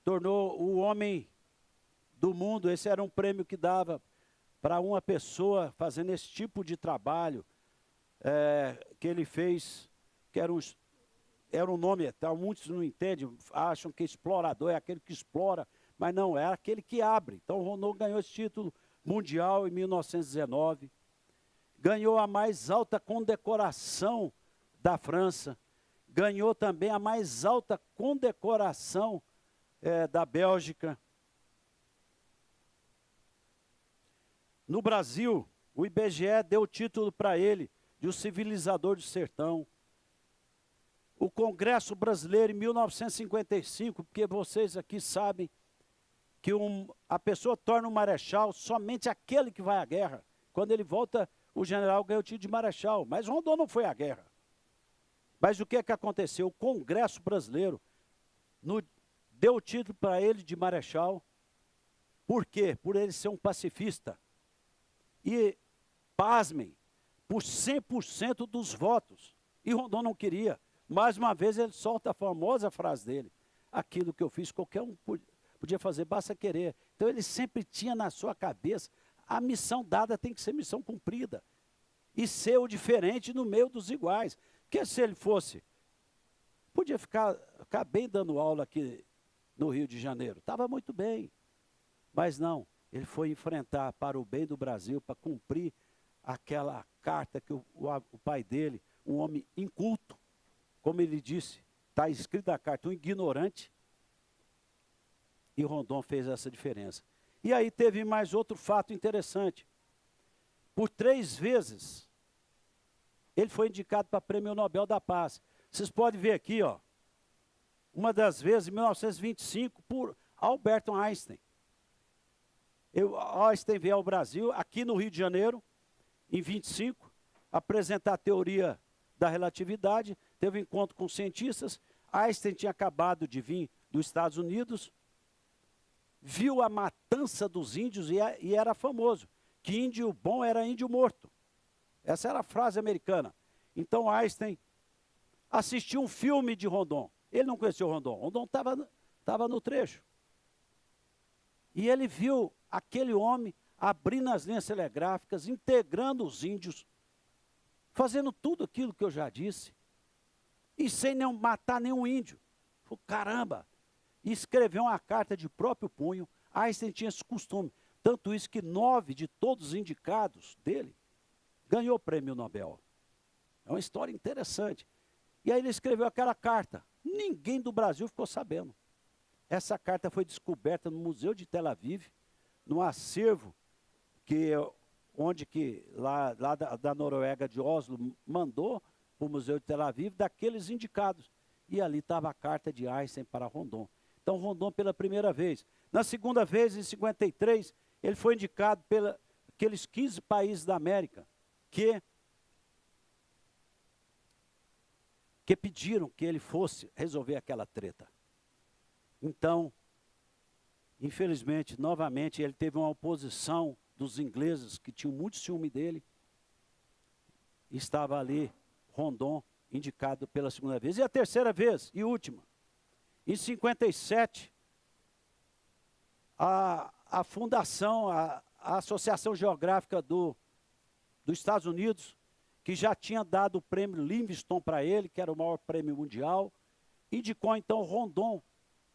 tornou o homem do mundo. Esse era um prêmio que dava para uma pessoa fazendo esse tipo de trabalho que ele fez, que era um nome, muitos não entendem, acham que explorador é aquele que explora, mas não, é aquele que abre. Então Rondon ganhou esse título mundial em 1919, ganhou a mais alta condecoração da França, ganhou também a mais alta condecoração da Bélgica. No Brasil, o IBGE deu o título para ele de o civilizador do sertão. O Congresso Brasileiro, em 1955, porque vocês aqui sabem que a pessoa torna um marechal somente aquele que vai à guerra. Quando ele volta, o general ganha o título de marechal. Mas Rondon não foi à guerra. Mas o que aconteceu? O Congresso Brasileiro deu o título para ele de marechal. Por quê? Por ele ser um pacifista. E, pasmem, por 100% dos votos. E Rondon não queria. Mais uma vez ele solta a famosa frase dele. Aquilo que eu fiz, qualquer um podia fazer, basta querer. Então ele sempre tinha na sua cabeça, a missão dada tem que ser missão cumprida. E ser o diferente no meio dos iguais. Porque se ele fosse, podia ficar bem dando aula aqui no Rio de Janeiro. Estava muito bem. Mas não, ele foi enfrentar para o bem do Brasil, para cumprir aquela carta que o pai dele, um homem inculto, como ele disse, está escrito na carta, um ignorante, e Rondon fez essa diferença. E aí teve mais outro fato interessante. Por 3 vezes, ele foi indicado para o Prêmio Nobel da Paz. Vocês podem ver aqui, ó, uma das vezes, em 1925, por Albert Einstein. Einstein veio ao Brasil, aqui no Rio de Janeiro, em 25, apresentar a teoria da relatividade, teve um encontro com cientistas. Einstein tinha acabado de vir dos Estados Unidos, viu a matança dos índios e era famoso, que índio bom era índio morto. Essa era a frase americana. Então Einstein assistiu um filme de Rondon. Ele não conheceu Rondon, Rondon estava no trecho. E ele viu aquele homem abrindo as linhas telegráficas, integrando os índios, fazendo tudo aquilo que eu já disse, e sem matar nenhum índio. Falei, caramba! E escreveu uma carta de próprio punho. Einstein tinha esse costume. Tanto isso que 9 de todos os indicados dele ganhou o prêmio Nobel. É uma história interessante. E aí ele escreveu aquela carta. Ninguém do Brasil ficou sabendo. Essa carta foi descoberta no Museu de Tel Aviv, no acervo lá da Noruega de Oslo mandou para o Museu de Tel Aviv daqueles indicados. E ali estava a carta de Einstein para Rondon. Então Rondon pela primeira vez. Na segunda vez, em 53, ele foi indicado pelos 15 países da América que pediram que ele fosse resolver aquela treta. Então, infelizmente, novamente, ele teve uma oposição dos ingleses, que tinham muito ciúme dele. Estava ali, Rondon, indicado pela segunda vez. E a terceira vez, e última, em 57, a fundação, a Associação Geográfica dos Estados Unidos, que já tinha dado o prêmio Livingstone para ele, que era o maior prêmio mundial, indicou então Rondon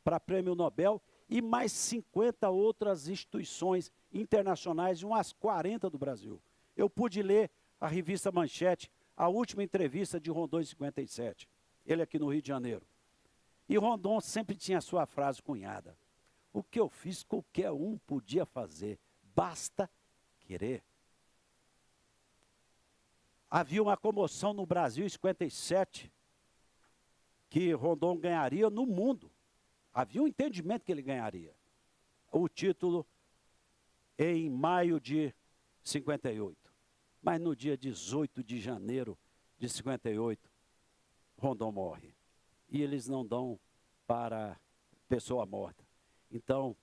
para prêmio Nobel, e mais 50 outras instituições internacionais, e umas 40 do Brasil. Eu pude ler a revista Manchete, a última entrevista de Rondon em 57, ele aqui no Rio de Janeiro. E Rondon sempre tinha a sua frase cunhada: o que eu fiz, qualquer um podia fazer, basta querer. Havia uma comoção no Brasil em 57, que Rondon ganharia no mundo. Havia um entendimento que ele ganharia o título em maio de 58. Mas no dia 18 de janeiro de 58, Rondon morre. E eles não dão para pessoa morta. Então,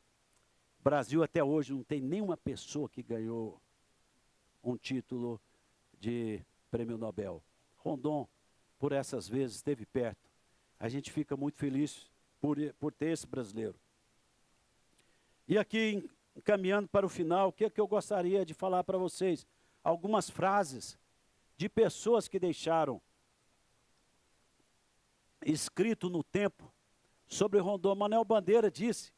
Brasil até hoje não tem nenhuma pessoa que ganhou um título de prêmio Nobel. Rondon, por essas vezes, esteve perto. A gente fica muito feliz por ter esse brasileiro. E aqui, encaminhando para o final, o que é que eu gostaria de falar para vocês? Algumas frases de pessoas que deixaram escrito no tempo sobre Rondon. Manuel Bandeira disse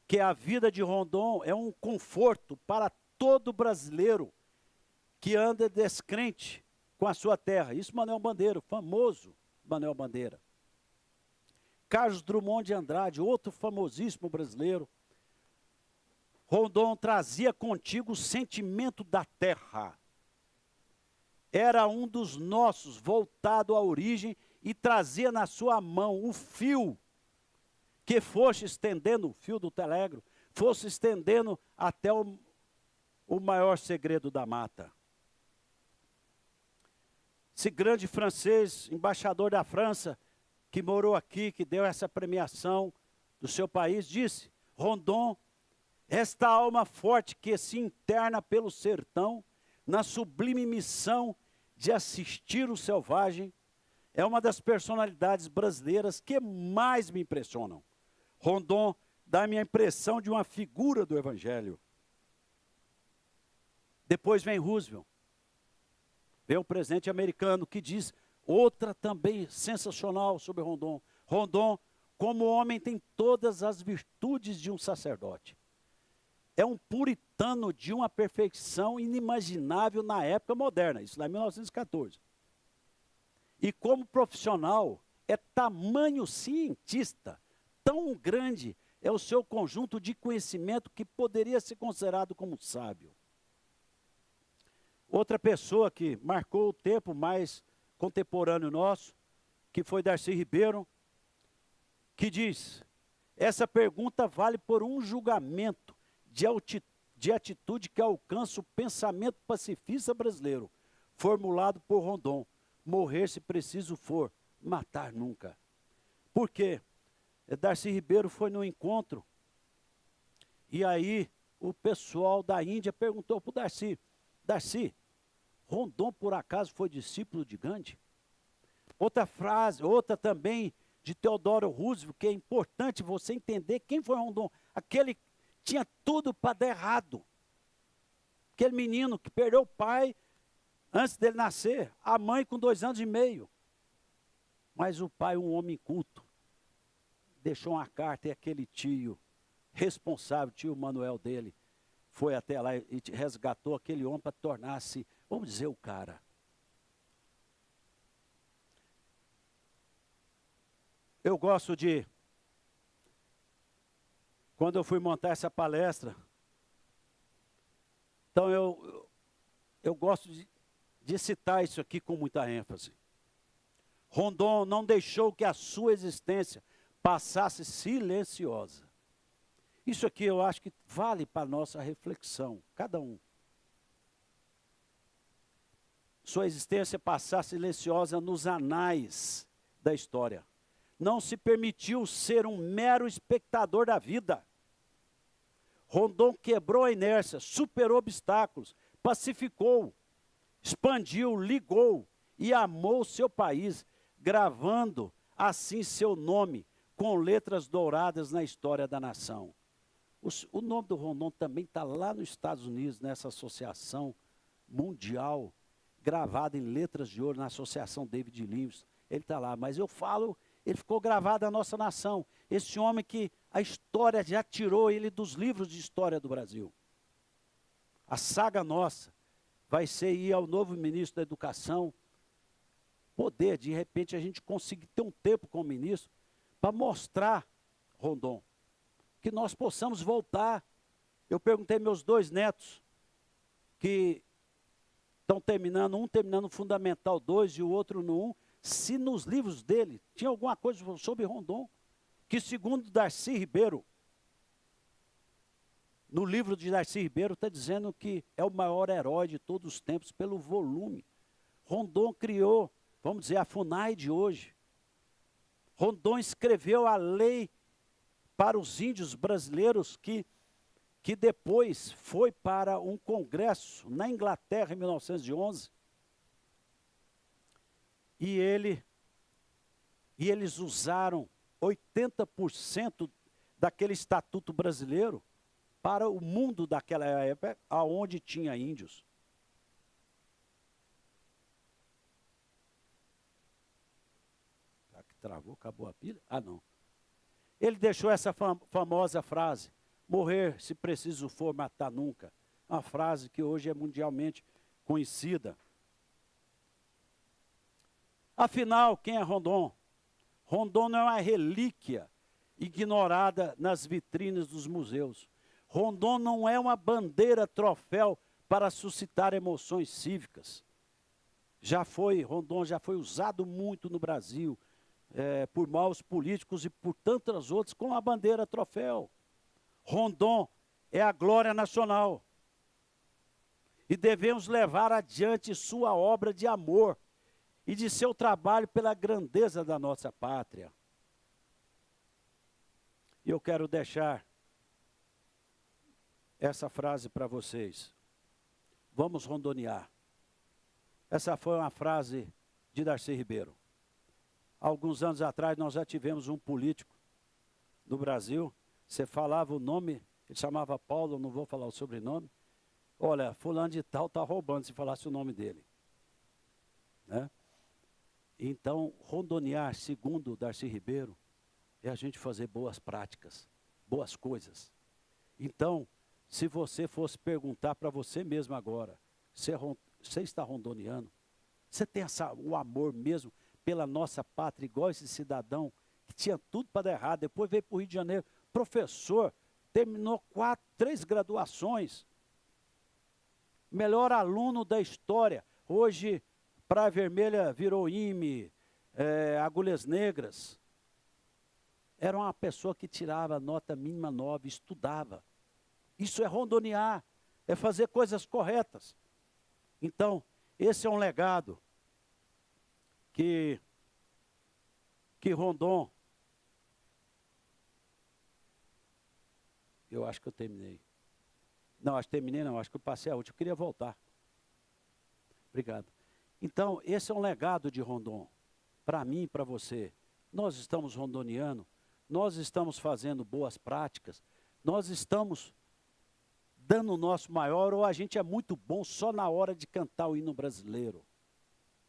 que a vida de Rondon é um conforto para todo brasileiro que anda descrente com a sua terra. Isso Manuel Bandeira, o famoso Manuel Bandeira. Carlos Drummond de Andrade, outro famosíssimo brasileiro. Rondon trazia contigo o sentimento da terra. Era um dos nossos, voltado à origem, e trazia na sua mão o fio, que fosse estendendo, o fio do telégrafo, fosse estendendo até o maior segredo da mata. Esse grande francês, embaixador da França, que morou aqui, que deu essa premiação do seu país, disse: Rondon, esta alma forte que se interna pelo sertão, na sublime missão de assistir o selvagem, é uma das personalidades brasileiras que mais me impressionam. Rondon dá-me a impressão de uma figura do Evangelho. Depois vem Roosevelt, vem o presidente americano, que diz outra também sensacional sobre Rondon. Rondon, como homem, tem todas as virtudes de um sacerdote. É um puritano de uma perfeição inimaginável na época moderna, isso lá em 1914. E como profissional, é tamanho cientista, tão grande é o seu conjunto de conhecimento que poderia ser considerado como sábio. Outra pessoa que marcou o tempo mais contemporâneo nosso, que foi Darcy Ribeiro, que diz: essa pergunta vale por um julgamento de atitude que alcança o pensamento pacifista brasileiro, formulado por Rondon: morrer se preciso for, matar nunca. Por quê? Darcy Ribeiro foi no encontro, e aí o pessoal da Índia perguntou para o Darcy: Darcy, Rondon por acaso foi discípulo de Gandhi? Outra frase, outra também de Theodore Roosevelt, que é importante você entender quem foi Rondon. Aquele que tinha tudo para dar errado. Aquele menino que perdeu o pai antes dele nascer, a mãe com 2 anos e meio. Mas o pai, um homem culto, deixou uma carta e aquele tio responsável, tio Manuel dele, foi até lá e resgatou aquele homem para tornar-se, vamos dizer, o cara. Eu gosto de, quando eu fui montar essa palestra, então eu gosto de citar isso aqui com muita ênfase. Rondon não deixou que a sua existência passasse silenciosa. Isso aqui eu acho que vale para a nossa reflexão, cada um. Sua existência passar silenciosa nos anais da história. Não se permitiu ser um mero espectador da vida. Rondon quebrou a inércia, superou obstáculos, pacificou, expandiu, ligou e amou seu país, gravando assim seu nome com letras douradas na história da nação. O nome do Rondon também está lá nos Estados Unidos, nessa associação mundial, gravado em letras de ouro, na associação David Lewis. Ele está lá, mas eu falo, ele ficou gravado na nossa nação. Esse homem que a história já tirou ele dos livros de história do Brasil. A saga nossa vai ser ir ao novo ministro da Educação, poder, de repente, a gente conseguir ter um tempo com o ministro para mostrar, Rondon, que nós possamos voltar. Eu perguntei aos meus 2 netos, que estão terminando, um terminando o Fundamental 2 e o outro no 1, se nos livros dele tinha alguma coisa sobre Rondon, que segundo Darcy Ribeiro, no livro de Darcy Ribeiro está dizendo que é o maior herói de todos os tempos pelo volume. Rondon criou, vamos dizer, a FUNAI de hoje. Rondon escreveu a lei para os índios brasileiros que depois foi para um congresso na Inglaterra em 1911. E eles usaram 80% daquele estatuto brasileiro para o mundo daquela época, aonde tinha índios. Será que travou? Acabou a pilha? Ah, não. Ele deixou essa famosa frase: morrer se preciso for, matar nunca. Uma frase que hoje é mundialmente conhecida. Afinal, quem é Rondon? Rondon não é uma relíquia ignorada nas vitrines dos museus. Rondon não é uma bandeira troféu para suscitar emoções cívicas. Rondon já foi usado muito no Brasil, por maus políticos e por tantas outras, como a bandeira troféu. Rondon é a glória nacional. E devemos levar adiante sua obra de amor e de seu trabalho pela grandeza da nossa pátria. E eu quero deixar essa frase para vocês. Vamos rondonear. Essa foi uma frase de Darcy Ribeiro. Há alguns anos atrás nós já tivemos um político no Brasil, você falava o nome, ele chamava Paulo, não vou falar o sobrenome. Olha, fulano de tal está roubando, se falasse o nome dele. Né? Então, rondonear, segundo Darcy Ribeiro, é a gente fazer boas práticas, boas coisas. Então, se você fosse perguntar para você mesmo agora, você está rondoneando? Você tem o amor mesmo pela nossa pátria, igual esse cidadão que tinha tudo para dar errado, depois veio para o Rio de Janeiro, professor, terminou 3 graduações, melhor aluno da história. Hoje, Praia Vermelha virou IME, Agulhas Negras. Era uma pessoa que tirava nota mínima 9, estudava. Isso é rondonear, é fazer coisas corretas. Então, esse é um legado que Rondon... Eu acho que eu terminei. Não, acho que terminei não, acho que eu passei a última. Eu queria voltar. Obrigado. Então, esse é um legado de Rondon. Para mim e para você. Nós estamos rondoneando, nós estamos fazendo boas práticas, nós estamos dando o nosso maior, ou a gente é muito bom só na hora de cantar o hino brasileiro.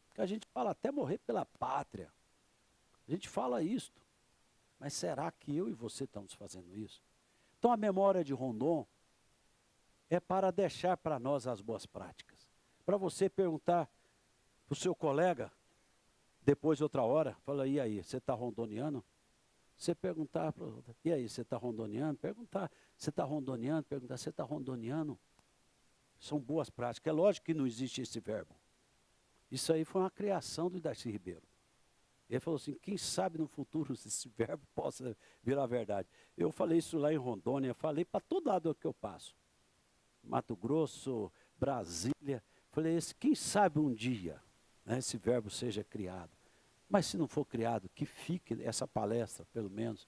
Porque a gente fala até morrer pela pátria. A gente fala isto. Mas será que eu e você estamos fazendo isso? Então a memória de Rondon é para deixar para nós as boas práticas. Para você perguntar para o seu colega, depois outra hora, fala, e aí, você está rondoneando? Você perguntar, e aí, você está rondoneando? Perguntar, você está rondoneando? Perguntar, você está rondoneando? São boas práticas. É lógico que não existe esse verbo. Isso aí foi uma criação do Darcy Ribeiro. Ele falou assim, quem sabe no futuro esse verbo possa virar verdade. Eu falei isso lá em Rondônia, falei para todo lado que eu passo. Mato Grosso, Brasília. Falei, quem sabe um dia, né, esse verbo seja criado. Mas se não for criado, que fique essa palestra, pelo menos,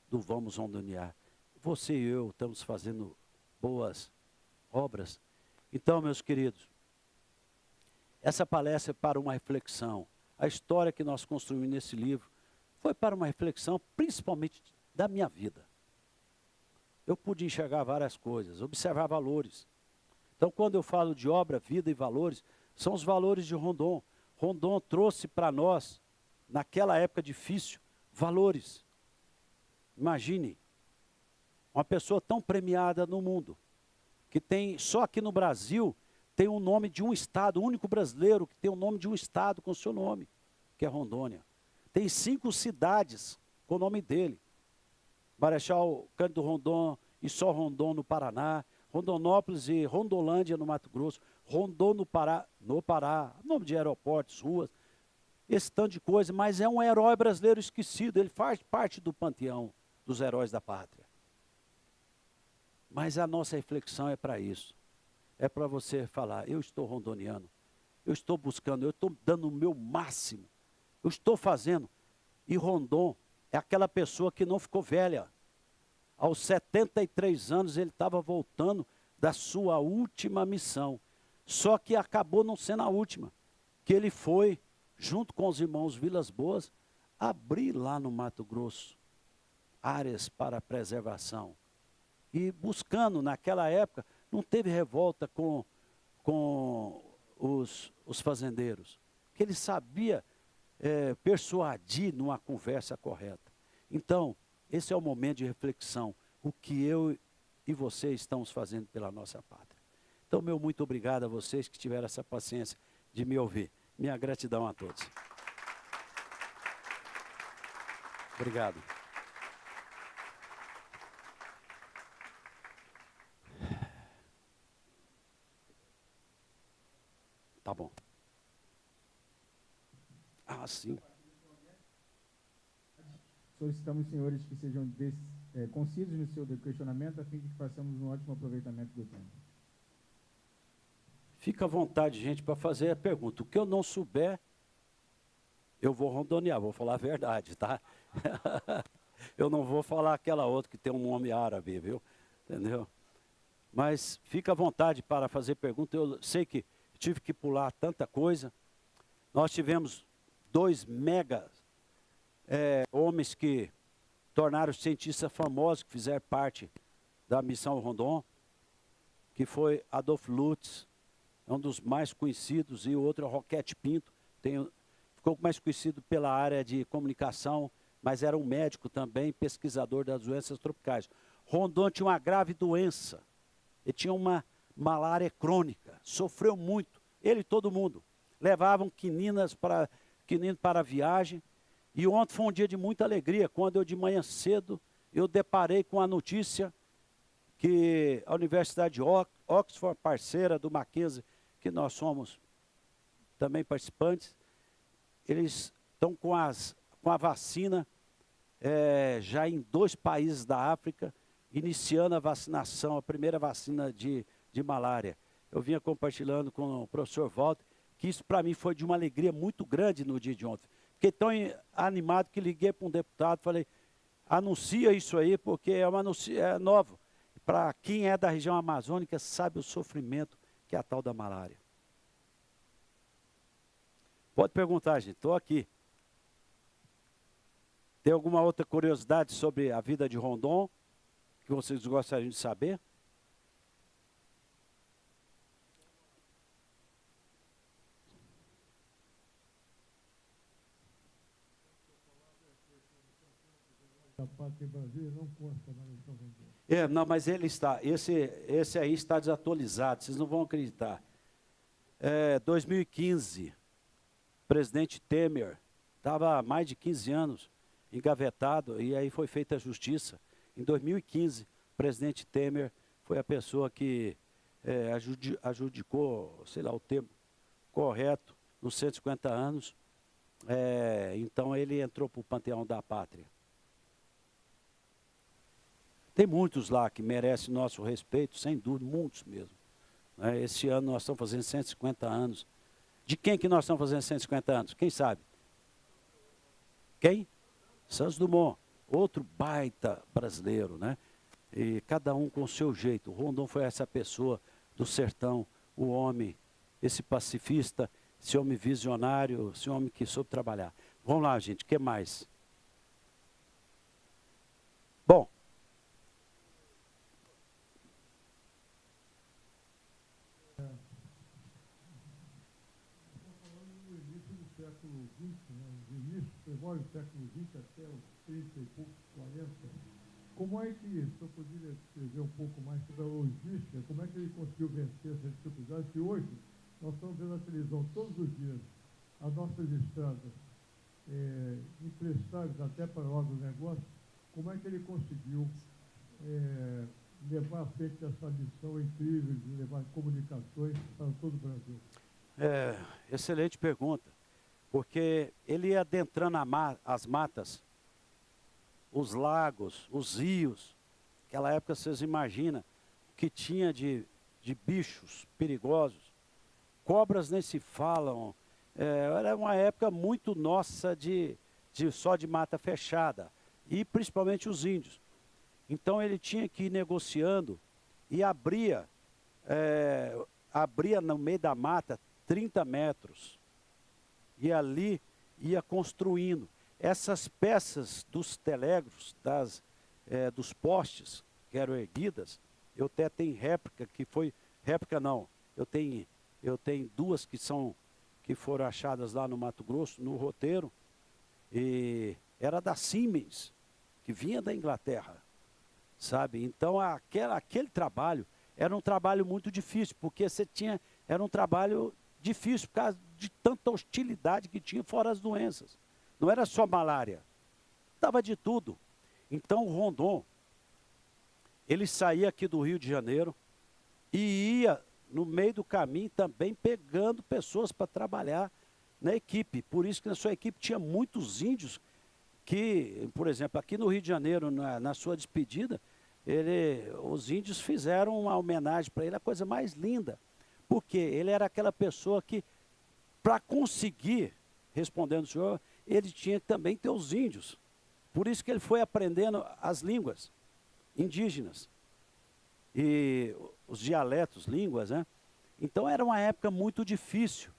do Vamos Rondonear. Você e eu estamos fazendo boas obras. Então, meus queridos, essa palestra é para uma reflexão. A história que nós construímos nesse livro foi para uma reflexão, principalmente da minha vida. Eu pude enxergar várias coisas, observar valores. Então, quando eu falo de obra, vida e valores, são os valores de Rondon. Rondon trouxe para nós, naquela época difícil, valores. Imagine, uma pessoa tão premiada no mundo, que tem, só aqui no Brasil, tem o nome de um estado, o único brasileiro que tem o nome de um estado com o seu nome, que é Rondônia. Tem 5 cidades com o nome dele. Marechal Cândido Rondon e só Rondon no Paraná, Rondonópolis e Rondolândia no Mato Grosso, Rondon no Pará, nome de aeroportos, ruas, esse tanto de coisa, mas é um herói brasileiro esquecido, ele faz parte do panteão dos heróis da pátria. Mas a nossa reflexão é para isso. É para você falar, eu estou rondoneando, eu estou buscando, eu estou dando o meu máximo, eu estou fazendo. E Rondon é aquela pessoa que não ficou velha. Aos 73 anos ele estava voltando da sua última missão. Só que acabou não sendo a última. Que ele foi, junto com os irmãos Vilas Boas, abrir lá no Mato Grosso áreas para preservação. E buscando, naquela época, não teve revolta com os fazendeiros. Que ele sabia persuadir numa conversa correta. Então, esse é o momento de reflexão. O que eu e você estamos fazendo pela nossa pátria. Então, meu muito obrigado a vocês que tiveram essa paciência de me ouvir. Minha gratidão a todos. Obrigado. Tá bom. Ah, sim. Solicitamos, senhores, que sejam concisos no seu questionamento, a fim de que façamos um ótimo aproveitamento do tempo. Fica à vontade, gente, para fazer a pergunta. O que eu não souber, eu vou rondonear, vou falar a verdade, tá? Eu não vou falar aquela outra que tem um nome árabe, viu? Entendeu? Mas fica à vontade para fazer pergunta. Eu sei que tive que pular tanta coisa. Nós tivemos 2 mega homens que tornaram cientistas famosos que fizeram parte da missão Rondon, que foi Adolf Lutz, é um dos mais conhecidos, e o outro é o Roquete Pinto, ficou mais conhecido pela área de comunicação, mas era um médico também, pesquisador das doenças tropicais. Rondon tinha uma grave doença, ele tinha uma malária crônica, sofreu muito, ele e todo mundo. Levavam quininas para a viagem, e ontem foi um dia de muita alegria, quando eu de manhã cedo, eu deparei com a notícia que a Universidade de Oxford, parceira do Mackenzie, que nós somos também participantes, eles estão com a vacina já em 2 países da África, iniciando a vacinação, a primeira vacina de malária. Eu vinha compartilhando com o professor Walter, que isso para mim foi de uma alegria muito grande no dia de ontem. Fiquei tão animado que liguei para um deputado, falei, anuncia isso aí, porque é novo. Para quem é da região amazônica, sabe o sofrimento que é a tal da malária. Pode perguntar, gente, estou aqui. Tem alguma outra curiosidade sobre a vida de Rondon que vocês gostariam de saber? Da Pátria Brasil não consta na missão Rondon. Não, mas ele está, esse aí está desatualizado, vocês não vão acreditar. 2015, presidente Temer, estava há mais de 15 anos engavetado, e aí foi feita a justiça. Em 2015, o presidente Temer foi a pessoa que adjudicou, sei lá, o termo correto, nos 150 anos. Então ele entrou para o Panteão da Pátria. Tem muitos lá que merecem nosso respeito, sem dúvida, muitos mesmo. Esse ano nós estamos fazendo 150 anos. De quem que nós estamos fazendo 150 anos? Quem sabe? Quem? Santos Dumont, outro baita brasileiro, né? E cada um com o seu jeito. O Rondon foi essa pessoa do sertão, o homem, esse pacifista, esse homem visionário, esse homem que soube trabalhar. Vamos lá, gente, o que mais? Bom, Século XX, né, do início, memória do século XX até os 30 e poucos, 40. Como é que o senhor poderia escrever um pouco mais sobre a logística? Como é que ele conseguiu vencer essas dificuldades? Que hoje nós estamos vendo na televisão todos os dias as nossas estradas emprestáveis até para o agronegócio. Como é que ele conseguiu levar à frente essa missão incrível de levar comunicações para todo o Brasil? Excelente pergunta. Porque ele ia adentrando as matas, os lagos, os rios. Naquela época, vocês imaginam o que tinha de bichos perigosos. Cobras nem se falam. Era uma época muito nossa só de mata fechada. E principalmente os índios. Então ele tinha que ir negociando e abria no meio da mata 30 metros. E ali ia construindo. Essas peças dos telégrafos, dos postes que eram erguidas, eu até tenho réplica, eu tenho 2 que foram achadas lá no Mato Grosso, no roteiro, e era da Siemens, que vinha da Inglaterra, sabe? Então aquele trabalho era um trabalho muito difícil, porque era um trabalho difícil por causa de tanta hostilidade que tinha, fora as doenças. Não era só malária, estava de tudo. Então o Rondon, ele saía aqui do Rio de Janeiro e ia no meio do caminho também pegando pessoas para trabalhar na equipe. Por isso que na sua equipe tinha muitos índios que, por exemplo, aqui no Rio de Janeiro, na sua despedida, os índios fizeram uma homenagem para ele, a coisa mais linda. Porque ele era aquela pessoa que, para conseguir, respondendo o senhor, ele tinha que também ter os índios. Por isso que ele foi aprendendo as línguas indígenas. E os dialetos, línguas, né? Então era uma época muito difícil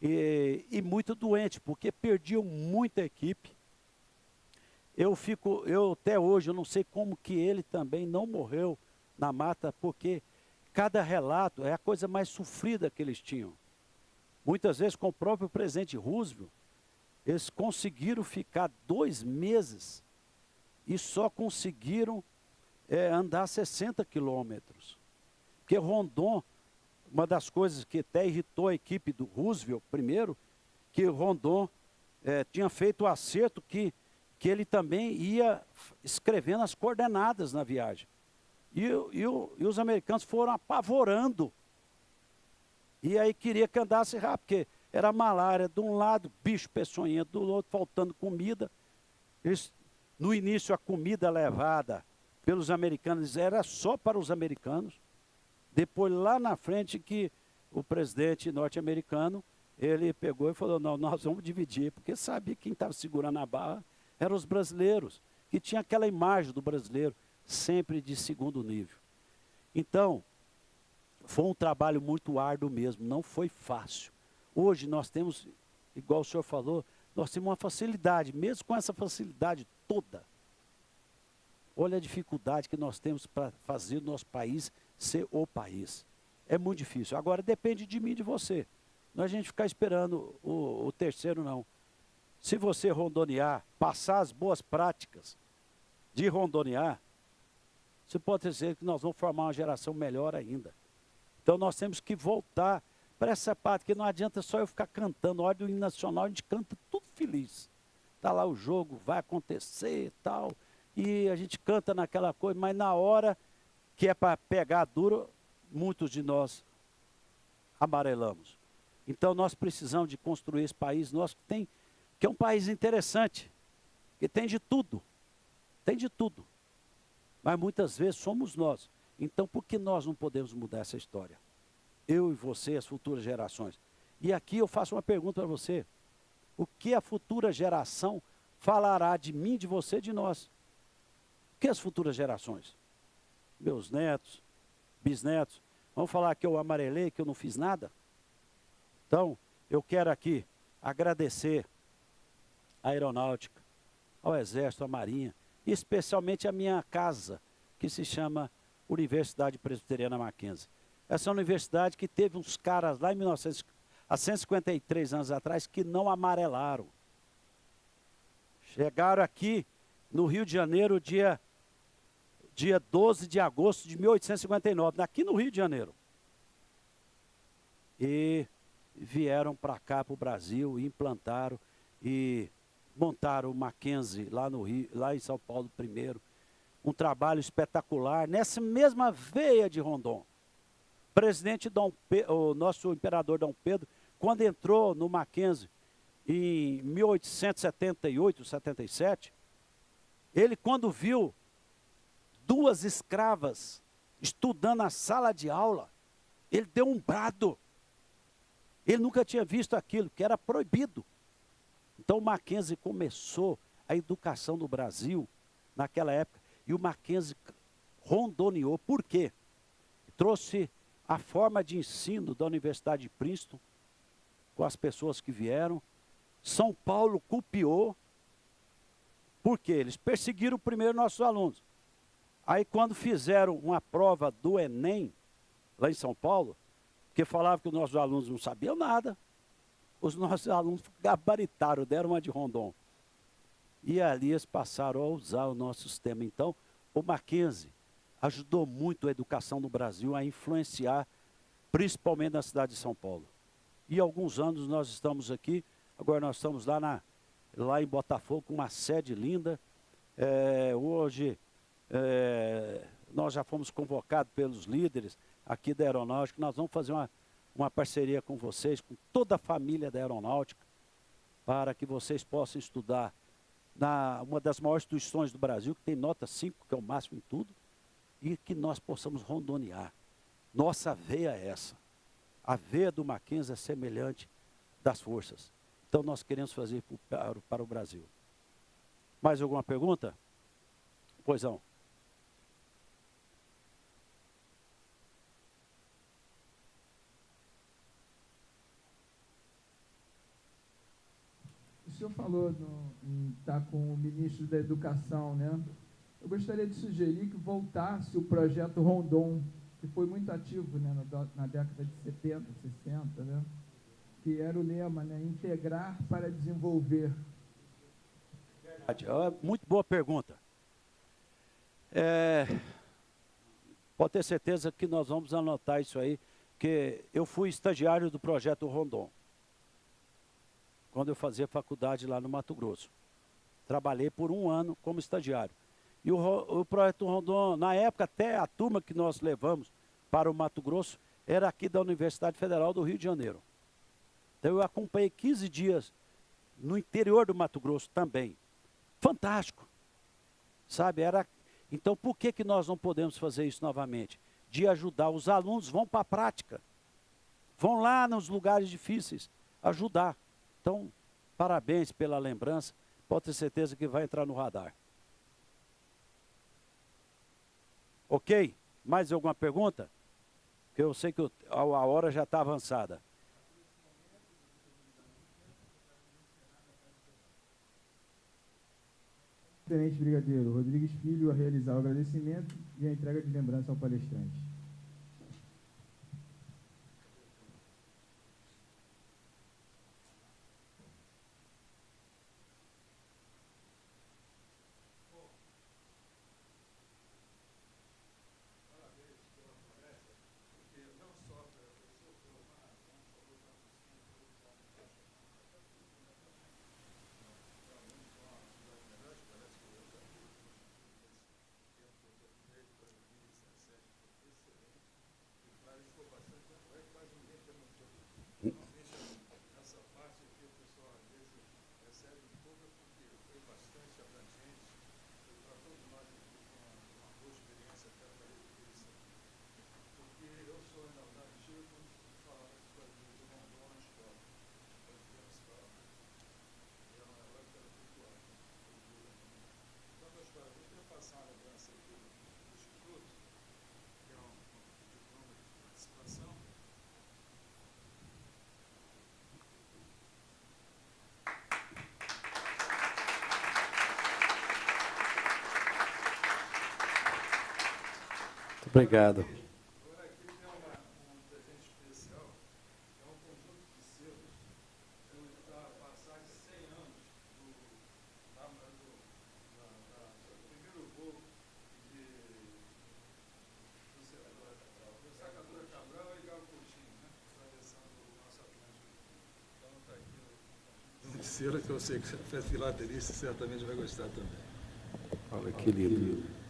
e muito doente, porque perdiam muita equipe. eu até hoje, eu não sei como que ele também não morreu na mata, porque cada relato é a coisa mais sofrida que eles tinham. Muitas vezes com o próprio presidente Roosevelt, eles conseguiram ficar 2 meses e só conseguiram andar 60 quilômetros. Porque Rondon, uma das coisas que até irritou a equipe do Roosevelt, primeiro, que Rondon tinha feito o acerto que ele também ia escrevendo as coordenadas na viagem. E os americanos foram apavorando. E aí queria que andasse rápido, porque era malária de um lado, bicho peçonhento do outro, faltando comida. No início, a comida levada pelos americanos era só para os americanos. Depois, lá na frente, que o presidente norte-americano, ele pegou e falou, não, nós vamos dividir, porque sabia que quem estava segurando a barra eram os brasileiros, que tinha aquela imagem do brasileiro, sempre de segundo nível. Então, foi um trabalho muito árduo mesmo, não foi fácil. Hoje nós temos, igual o senhor falou, nós temos uma facilidade, mesmo com essa facilidade toda. Olha a dificuldade que nós temos para fazer o nosso país ser o país. É muito difícil. Agora depende de mim e de você. Não é a gente ficar esperando o terceiro, não. Se você rondonear, passar as boas práticas de rondonear, você pode ter certeza que nós vamos formar uma geração melhor ainda. Então nós temos que voltar para essa parte, que não adianta só eu ficar cantando. Na hora do hino nacional a gente canta tudo feliz. Está lá o jogo, vai acontecer e tal, e a gente canta naquela coisa, mas na hora que é para pegar duro, muitos de nós amarelamos. Então nós precisamos de construir esse país nosso que é um país interessante, que tem de tudo, mas muitas vezes somos nós. Então por que nós não podemos mudar essa história? Eu e você, as futuras gerações. E aqui eu faço uma pergunta para você. O que a futura geração falará de mim, de você, de nós? O que as futuras gerações? Meus netos, bisnetos, vão falar que eu amarelei, que eu não fiz nada? Então, eu quero aqui agradecer à Aeronáutica, ao Exército, à Marinha, e especialmente a minha casa, que se chama Universidade Presbiteriana Mackenzie. Essa universidade que teve uns caras lá em 153 anos atrás que não amarelaram. Chegaram aqui no Rio de Janeiro dia 12 de agosto de 1859, aqui no Rio de Janeiro. E vieram para cá, para o Brasil, e implantaram e montaram o Mackenzie lá no Rio, lá em São Paulo primeiro. Um trabalho espetacular, nessa mesma veia de Rondon. O nosso imperador Dom Pedro, quando entrou no Mackenzie em 1878, 77, ele quando viu 2 escravas estudando na sala de aula, ele deu um brado. Ele nunca tinha visto aquilo, que era proibido. Então o Mackenzie começou a educação no Brasil naquela época, e o Mackenzie rondoneou. Por quê? Trouxe a forma de ensino da Universidade de Princeton, com as pessoas que vieram. São Paulo copiou, porque eles perseguiram primeiro nossos alunos. Aí quando fizeram uma prova do Enem, lá em São Paulo, que falavam que os nossos alunos não sabiam nada, os nossos alunos gabaritaram, deram uma de Rondon. E ali eles passaram a usar o nosso sistema. Então, o Mackenzie ajudou muito a educação no Brasil a influenciar, principalmente na cidade de São Paulo. E há alguns anos nós estamos aqui, agora nós estamos lá em Botafogo, com uma sede linda. Hoje, nós já fomos convocados pelos líderes aqui da Aeronáutica, nós vamos fazer uma parceria com vocês, com toda a família da Aeronáutica, para que vocês possam estudar uma das maiores instituições do Brasil, que tem nota 5, que é o máximo em tudo, e que nós possamos rondonear. Nossa veia é essa. A veia do Mackenzie é semelhante das forças. Então nós queremos fazer para o Brasil. Mais alguma pergunta? Pois não. O senhor falou em estar com o ministro da Educação, né? Eu gostaria de sugerir que voltasse o projeto Rondon, que foi muito ativo, né, na década de 70, 60, né? Que era o lema, né? Integrar para desenvolver. Muito boa pergunta. Pode ter certeza que nós vamos anotar isso aí, que eu fui estagiário do projeto Rondon, quando eu fazia faculdade lá no Mato Grosso. Trabalhei por 1 ano como estagiário. E o projeto Rondon, na época, até a turma que nós levamos para o Mato Grosso, era aqui da Universidade Federal do Rio de Janeiro. Então eu acompanhei 15 dias no interior do Mato Grosso também. Fantástico. Sabe, então por que nós não podemos fazer isso novamente? De ajudar os alunos, vão para a prática. Vão lá nos lugares difíceis, ajudar. Então, parabéns pela lembrança, pode ter certeza que vai entrar no radar. Ok? Mais alguma pergunta? Porque eu sei que a hora já está avançada. Tenente Brigadeiro Rodrigues Filho a realizar o agradecimento e a entrega de lembrança ao palestrante. Obrigado. Agora aqui tem um presente especial, é um conjunto de selos, para passar de 100 anos do primeiro voo do Sacadura Cabral e Galo Coutinho, né? Atravessando o nosso Atlântico. Então está aqui o conjunto de selo, que eu sei que a filatelista certamente vai gostar também. Olha que lindo.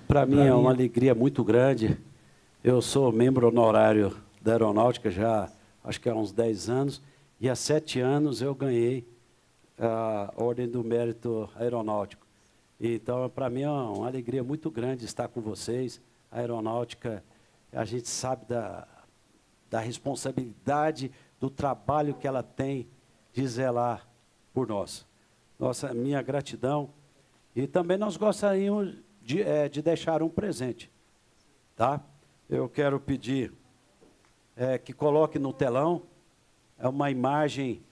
Para mim é uma alegria muito grande. Eu sou membro honorário da Aeronáutica já, acho que há uns 10 anos, e há 7 anos eu ganhei a Ordem do Mérito Aeronáutico. Então, para mim é uma alegria muito grande estar com vocês. A Aeronáutica, a gente sabe da responsabilidade, do trabalho que ela tem de zelar por nós. Minha gratidão. E também nós gostaríamos de deixar um presente, tá? Eu quero pedir que coloque no telão uma imagem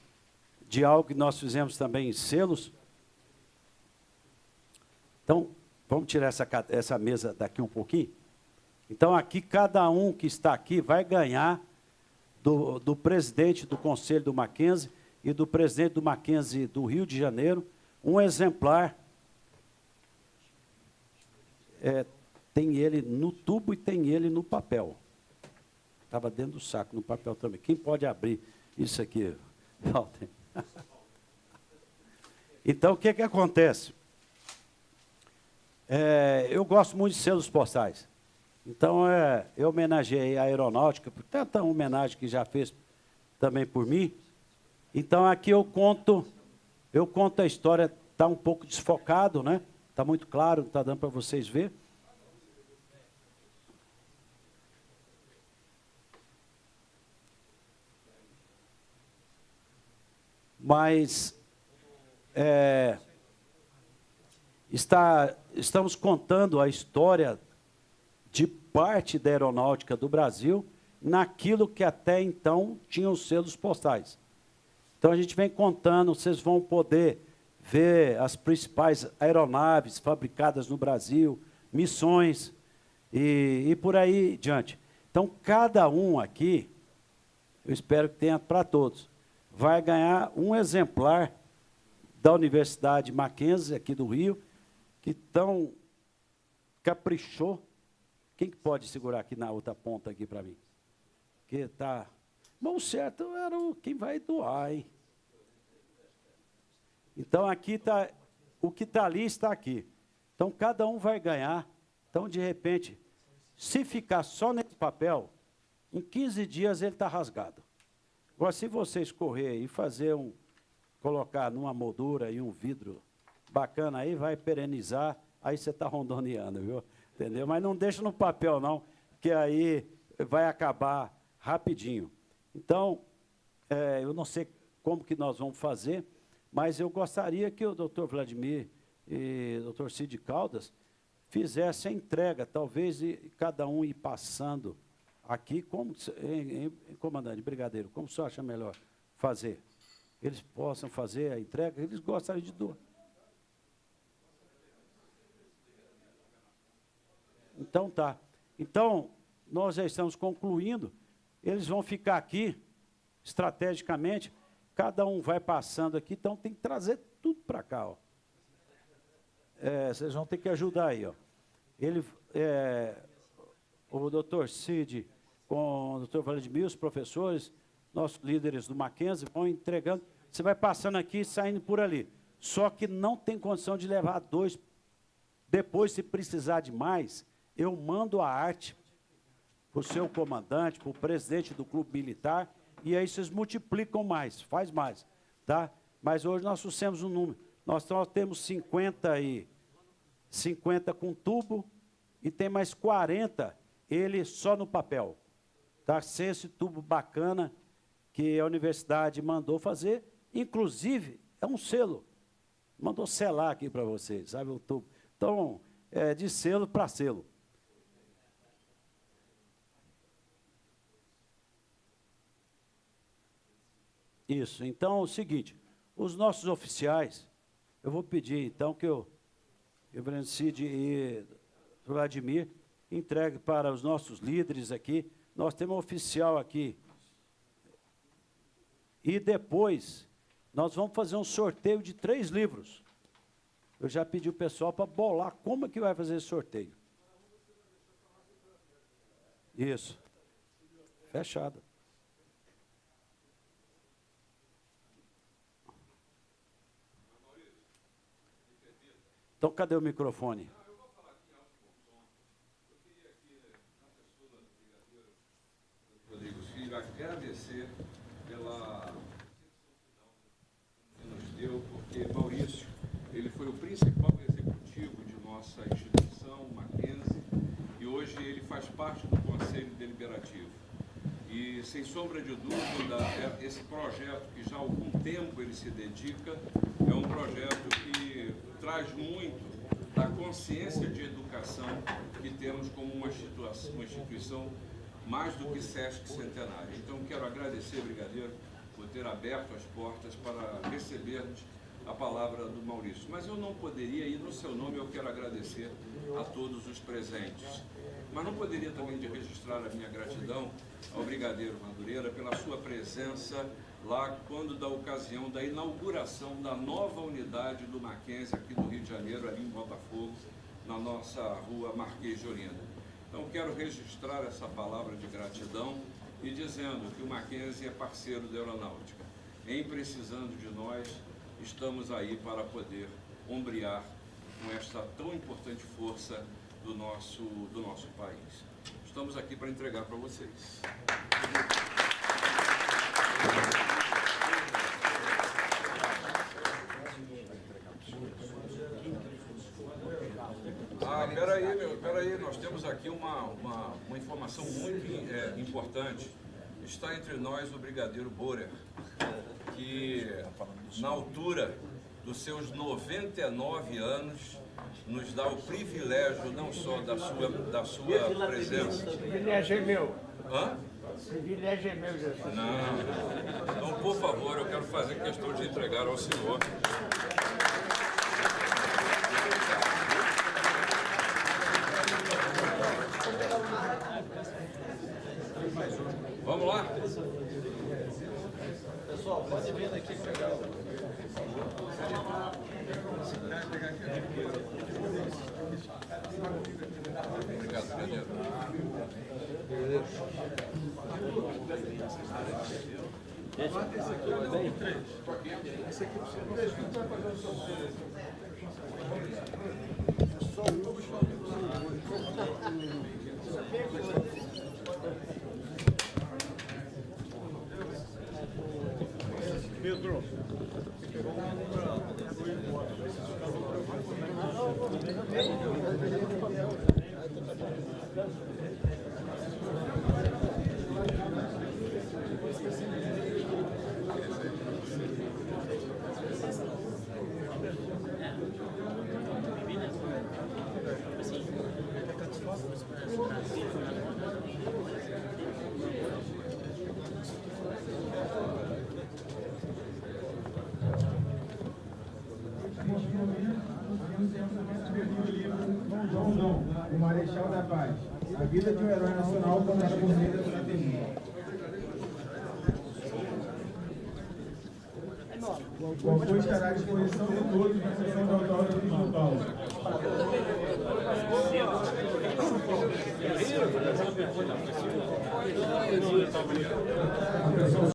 de algo que nós fizemos também em selos. Então, vamos tirar essa mesa daqui um pouquinho? Então, aqui, cada um que está aqui vai ganhar do presidente do Conselho do Mackenzie e do presidente do Mackenzie do Rio de Janeiro, um exemplar. Tem ele no tubo e tem ele no papel. Estava dentro do saco, no papel também. Quem pode abrir isso aqui? Então, o que acontece? Eu gosto muito de selos postais. Então, eu homenageei a Aeronáutica, por tanta homenagem que já fez também por mim. Então, aqui eu conto a história, está um pouco desfocado, né? Está muito claro, está dando para vocês ver. Mas estamos contando a história de parte da aeronáutica do Brasil naquilo que até então tinham os selos postais. Então a gente vem contando, vocês vão poder ver as principais aeronaves fabricadas no Brasil, missões e por aí diante. Então cada um aqui, eu espero que tenha para todos, vai ganhar um exemplar da Universidade Mackenzie, aqui do Rio, que tão caprichou. Quem que pode segurar aqui na outra ponta aqui para mim? Que tá... Bom, certo era quem vai doar, hein? Então, aqui está... O que está ali está aqui. Então, cada um vai ganhar. Então, de repente, se ficar só nesse papel, em 15 dias ele está rasgado. Agora, se você escorrer e fazer colocar numa moldura e um vidro bacana aí, vai perenizar, aí você está rondoneando, viu? Entendeu? Mas não deixa no papel, não, que aí vai acabar rapidinho. Então, eu não sei como que nós vamos fazer, mas eu gostaria que o doutor Vladimir e o doutor Cid Caldas fizessem a entrega, talvez cada um ir passando aqui, como, comandante, brigadeiro, como o senhor acha melhor fazer? Eles possam fazer a entrega, eles gostariam de doar. Então, tá. Então, nós já estamos concluindo, eles vão ficar aqui, estrategicamente, cada um vai passando aqui, então tem que trazer tudo para cá, ó. Vocês vão ter que ajudar aí, ó. O doutor Cid, com o doutor Vladimir, os professores, nossos líderes do Mackenzie, vão entregando, você vai passando aqui e saindo por ali. Só que não tem condição de levar 2. Depois, se precisar de mais, eu mando a arte para o seu comandante, para o presidente do clube militar, e aí vocês multiplicam mais, faz mais, tá? Mas hoje nós trouxemos um número, nós temos 50 com tubo, e tem mais 40, ele só no papel, tá? Sem esse tubo bacana que a universidade mandou fazer, inclusive, é um selo, mandou selar aqui para vocês, sabe, o tubo. Então, de selo para selo. Isso, então é o seguinte, os nossos oficiais, eu vou pedir então que o reverendo Cid e o Vladimir entregue para os nossos líderes aqui, nós temos um oficial aqui, e depois nós vamos fazer um sorteio de 3 livros. Eu já pedi o pessoal para bolar como é que vai fazer esse sorteio. Isso, fechado. Então, cadê o microfone? Eu vou falar aqui alto e bom som. Eu queria aqui, na pessoa do brigadeiro Rodrigo Filho, agradecer pela que nos deu, porque Maurício, ele foi o principal executivo de nossa instituição, Mackenzie, e hoje ele faz parte do Conselho Deliberativo. E, sem sombra de dúvida, esse projeto, que já há algum tempo ele se dedica, é um projeto que traz muito da consciência de educação que temos como uma instituição mais do que SESC centenária. Então, quero agradecer, brigadeiro, por ter aberto as portas para recebermos a palavra do Maurício. Mas eu não poderia, e no seu nome eu quero agradecer a todos os presentes. Mas não poderia também de registrar a minha gratidão ao brigadeiro Madureira pela sua presença lá quando da ocasião da inauguração da nova unidade do Mackenzie aqui do Rio de Janeiro, ali em Botafogo, na nossa rua Marquês de Olinda. Então quero registrar essa palavra de gratidão e dizendo que o Mackenzie é parceiro da aeronáutica. Em precisando de nós, estamos aí para poder ombrear com esta tão importante força do nosso país. Estamos aqui para entregar para vocês. Peraí, nós temos aqui uma informação muito importante. Está entre nós o brigadeiro Borer, que na altura dos seus 99 anos, nos dá o privilégio não só da sua presença. Privilégio é meu. Hã? Privilégio é meu, Jesus. Não. Então, por favor, eu quero fazer questão de entregar ao senhor. Vamos lá? Pessoal, pode vir aqui pegar o... Obrigado, Pedro. Esse aqui vai fazer o sorteio. Só Pedro. João, o Marechal da Paz. A vida de um herói nacional contada por meio da Temor. O autor estará à disposição de todos na sessão de autógrafos de São Paulo.